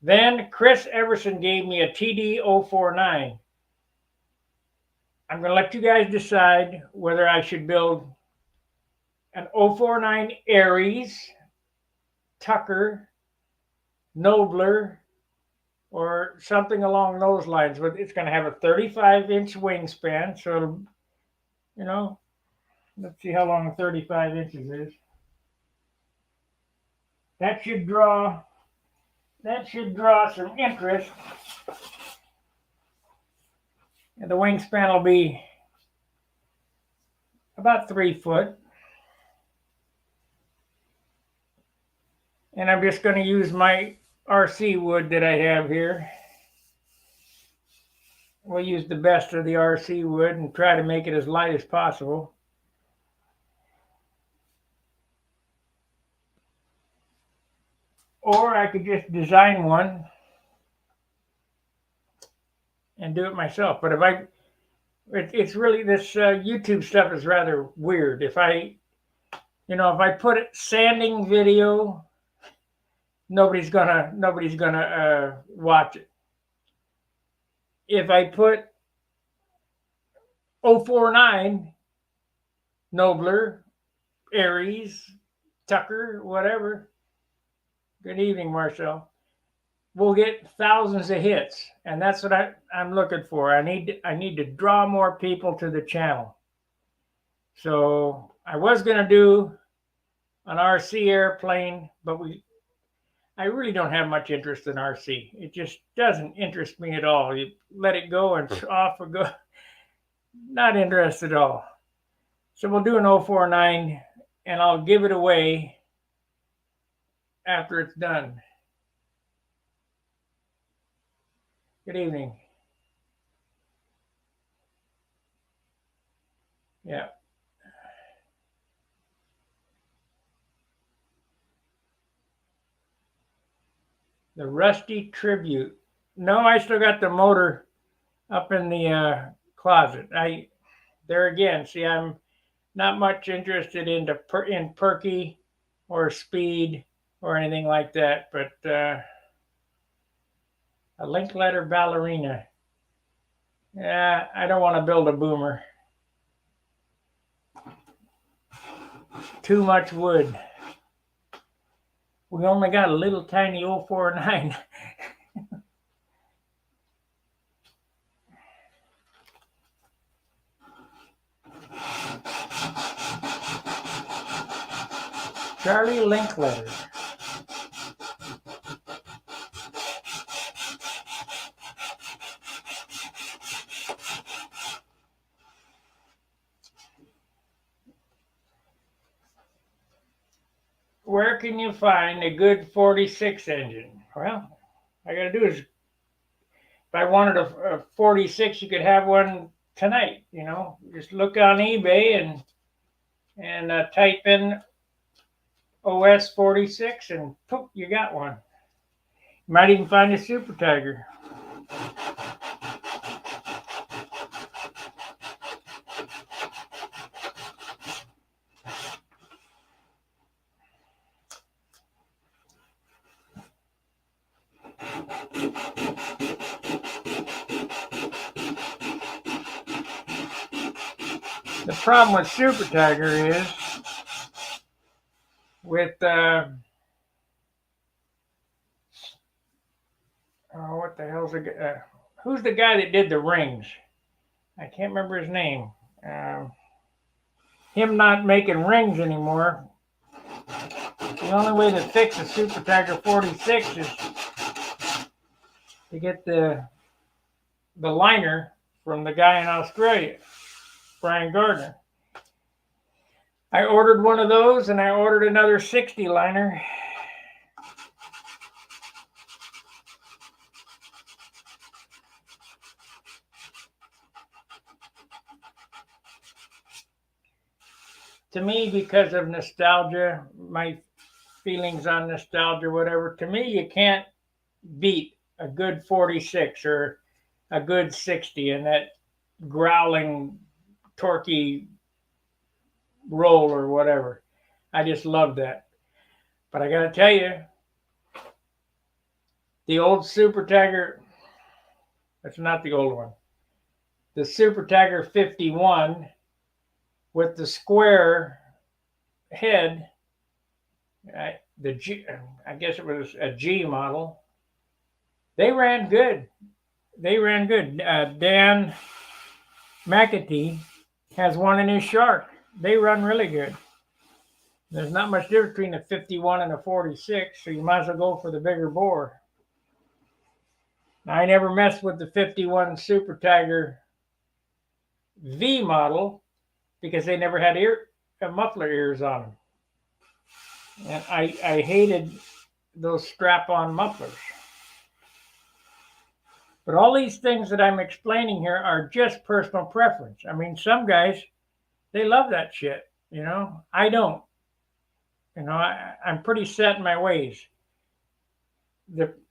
Then Chris Everson gave me a TD-049. I'm going to let you guys decide whether I should build an 049 Aries, Tucker, Nobler, or something along those lines. But it's going to have a 35-inch wingspan, so it'll, you know, let's see how long 35 inches is. That should draw some interest. And the wingspan will be about 3 foot. And I'm just going to use my RC wood that I have here. We'll use the best of the RC wood and try to make it as light as possible. Or I could just design one and do it myself. But it's really, this YouTube stuff is rather weird. If I put it sanding video, nobody's gonna watch it. If I put 049 Nobler, Aries, Tucker, whatever. Good evening, Marcel. We'll get thousands of hits, and that's what I'm looking for. I need to draw more people to the channel. So I was gonna do an RC airplane, but I really don't have much interest in RC. It just doesn't interest me at all. You let it go and off or go. Not interested at all. So we'll do an 049, and I'll give it away after it's done. Good evening. Yeah. The Rusty Tribute. No, I still got the motor up in the closet. There again, see, I'm not much interested in perky or speed or anything like that, but a Linkletter ballerina. Yeah, I don't want to build a boomer. Too much wood. We only got a little tiny 049. Charlie Linkletter. Where can you find a good 46 engine? Well, all I got to do is, if I wanted a 46, you could have one tonight. You know, just look on eBay and type in OS 46 and poof, you got one. You might even find a Super Tiger. The problem with Super Tiger is with who's the guy that did the rings? I can't remember his name. Him not making rings anymore. The only way to fix a Super Tiger 46 is to get the liner from the guy in Australia, Brian Gardner. I ordered one of those, and I ordered another 60 liner. To me, because of nostalgia, my feelings on nostalgia, whatever, to me, you can't beat a good 46 or a good 60 and that growling, torquey roll or whatever. I just love that. But I got to tell you, the old Super Tiger, that's not the old one, the Super Tiger 51 with the square head, I guess it was a G model, they ran good. Dan McAtee has one in his Shark. They run really good. There's not much difference between a 51 and a 46, so you might as well go for the bigger bore. Now, I never messed with the 51 Super Tiger V model because they never had muffler ears on them. And I hated those strap-on mufflers. But all these things that I'm explaining here are just personal preference. I mean, some guys, they love that shit, you know? I don't. You know, I'm pretty set in my ways.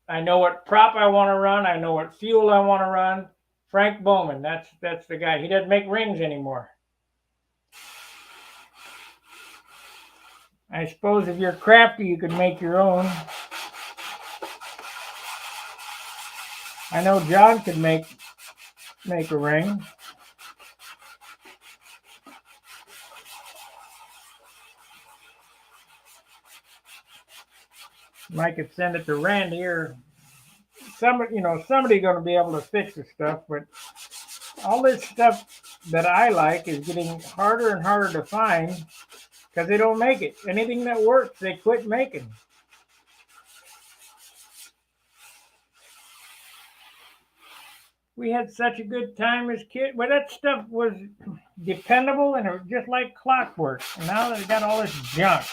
I know what prop I want to run. I know what fuel I want to run. Frank Bowman, that's the guy. He doesn't make rings anymore. I suppose if you're crafty, you could make your own. I know John could make a ring. I could send it to Randy or somebody going to be able to fix the stuff. But all this stuff that I like is getting harder and harder to find because they don't make it. Anything that works, they quit making. We had such a good time as kids. Well, that stuff was dependable and it was just like clockwork. And now they've got all this junk.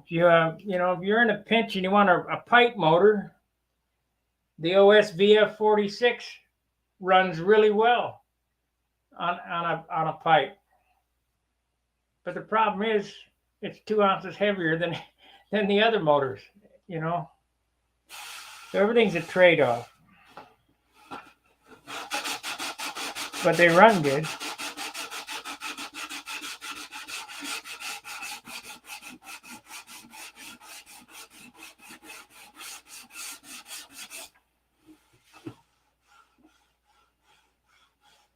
If you're in a pinch and you want a pipe motor, the OSVF 46 runs really well on a pipe. But the problem is it's 2 ounces heavier than the other motors, you know. So everything's a trade-off. But they run good.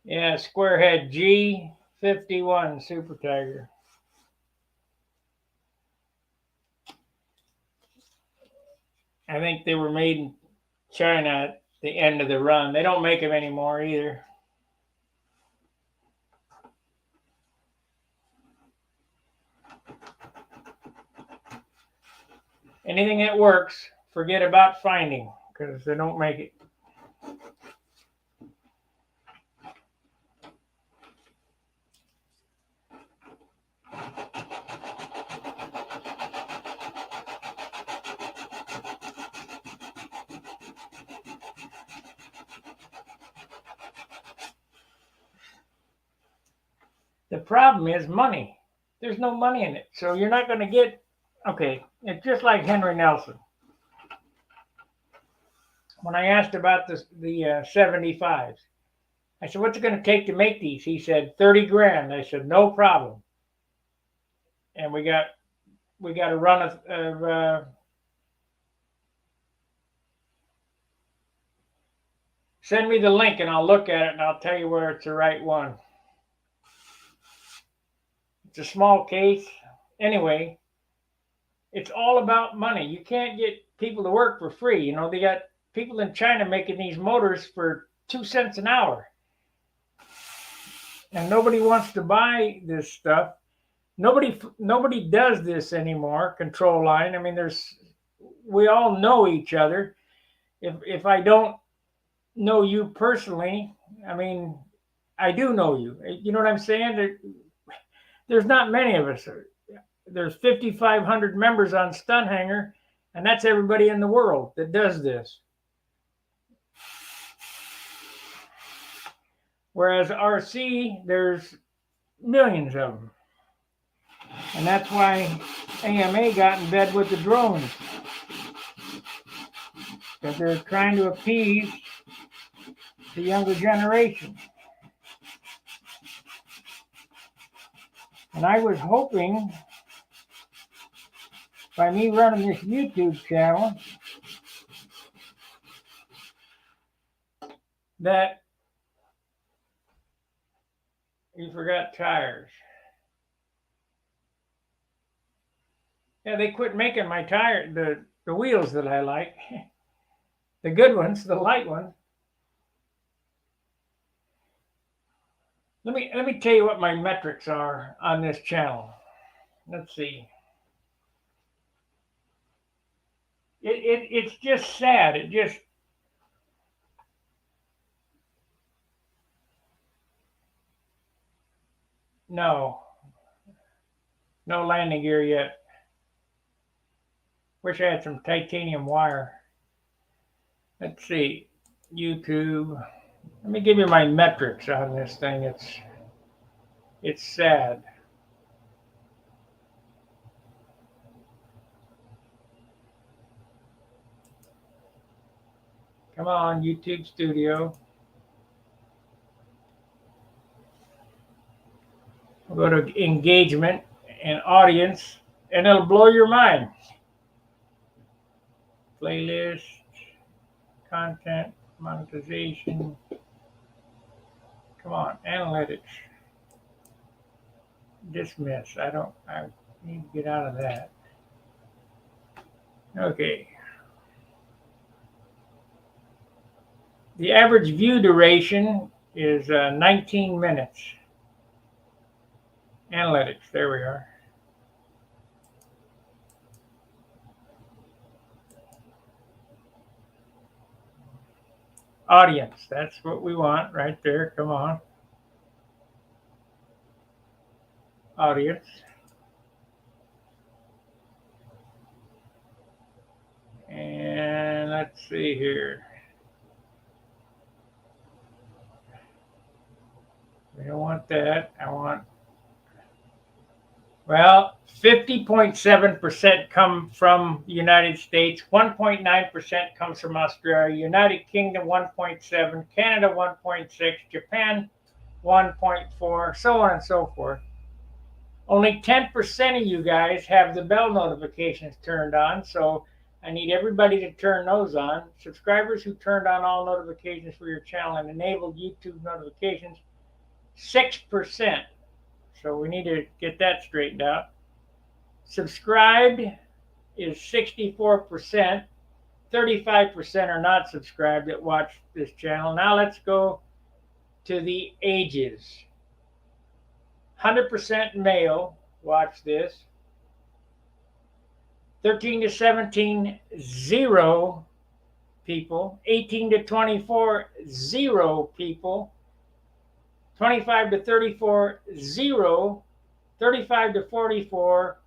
Yeah, squarehead G51 Super Tiger. I think they were made in China at the end of the run. They don't make them anymore either. Anything that works, forget about finding because they don't make it. The problem is money. There's no money in it. So you're not going to get, okay, it's just like Henry Nelson. When I asked about the 75s, I said, what's it going to take to make these? He said, 30 grand. I said, no problem. And we got a run of Send me the link and I'll look at it and I'll tell you where it's the right one. It's a small case. Anyway, it's all about money. You can't get people to work for free. You know, they got people in China making these motors for 2 cents an hour. And nobody wants to buy this stuff. Nobody does this anymore, control line. I mean, we all know each other. If I don't know you personally, I mean, I do know you. You know what I'm saying? There's not many of us. There's 5,500 members on Stunhanger, and that's everybody in the world that does this. Whereas RC, there's millions of them. And that's why AMA got in bed with the drones. Because they're trying to appease the younger generation. And I was hoping, by me running this YouTube channel, that you forgot tires. Yeah, they quit making my tire, the wheels that I like. The good ones, the light ones. Let me tell you what my metrics are on this channel. Let's see. It's just sad. No landing gear yet. Wish I had some titanium wire. Let's see, YouTube. Let me give you my metrics on this thing. It's sad. Come on, YouTube Studio. We'll go to engagement and audience, and it'll blow your mind. Playlist, content, monetization. Come on, analytics. Dismiss. I need to get out of that. Okay. The average view duration is 19 minutes. Analytics, there we are. Audience, that's what we want right there. Come on. Audience. And let's see here. We don't want that. I want, well, 50.7% come from the United States, 1.9% comes from Australia, United Kingdom 1.7, Canada 1.6, Japan 1.4, so on and so forth. Only 10% of you guys have the bell notifications turned on, so I need everybody to turn those on. Subscribers who turned on all notifications for your channel and enabled YouTube notifications, 6%. So we need to get that straightened out. Subscribed is 64%. 35% are not subscribed that watch this channel. Now let's go to the ages. 100% male watch this. 13 to 17, 0 people. 18 to 24, 0 people. 25 to 34, 0. 35 to 44,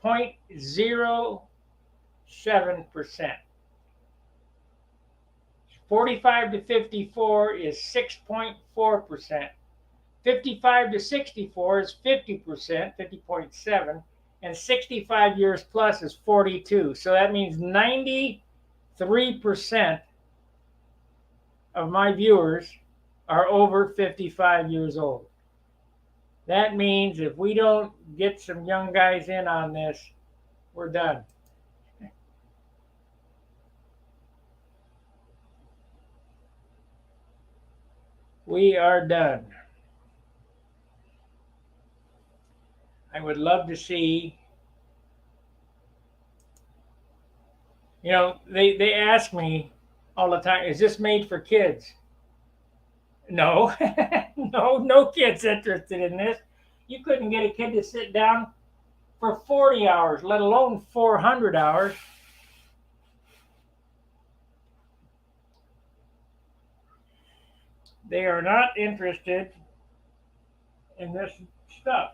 0.07%. 45 to 54 is 6.4%. 55 to 64 is 50%, 50.7%. And 65 years plus is 42. So that means 93% of my viewers are over 55 years old. That means if we don't get some young guys in on this, we're done. We are done. I would love to see, they ask me all the time, is this made for kids? No, no kids interested in this. You couldn't get a kid to sit down for 40 hours, let alone 400 hours. They are not interested in this stuff.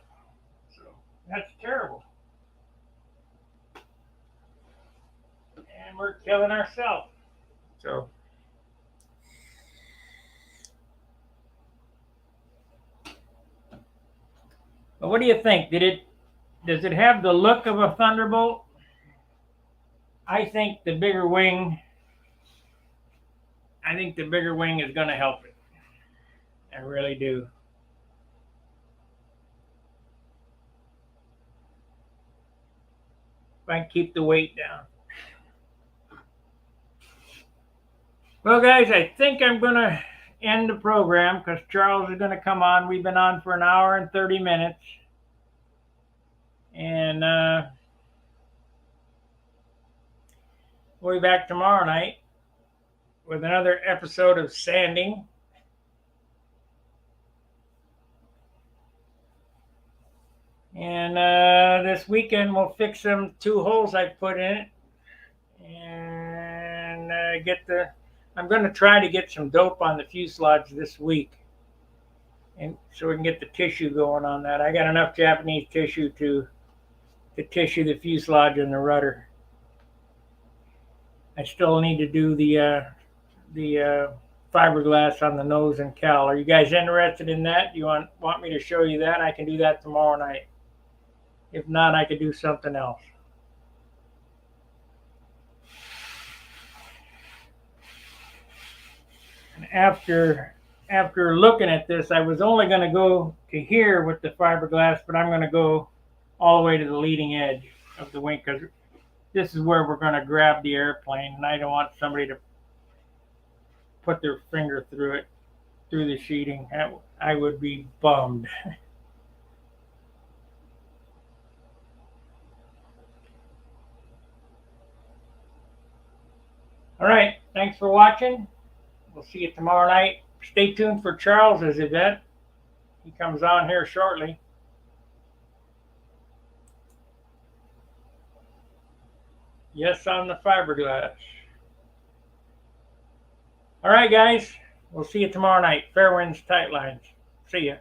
So that's terrible. And we're killing ourselves. So, but what do you think? Does it have the look of a Thunderbolt? I think the bigger wing is going to help it. I really do. If I can keep the weight down. Well, guys, I think I'm going to end the program because Charles is going to come on. We've been on for an hour and 30 minutes. And we'll be back tomorrow night with another episode of sanding. And this weekend we'll fix them 2 holes I put in it. And I'm going to try to get some dope on the fuselage this week. And so we can get the tissue going on that. I got enough Japanese tissue to tissue the fuselage and the rudder. I still need to do the fiberglass on the nose and cowl. Are you guys interested in that? Do you want me to show you that? I can do that tomorrow night. If not, I could do something else. And after looking at this, I was only going to go to here with the fiberglass, but I'm going to go all the way to the leading edge of the wing because this is where we're going to grab the airplane, and I don't want somebody to put their finger through the sheeting. I would be bummed. All right, thanks for watching. We'll see you tomorrow night. Stay tuned for Charles's event. He comes on here shortly. Yes, on the fiberglass. All right, guys. We'll see you tomorrow night. Fair winds, tight lines. See ya.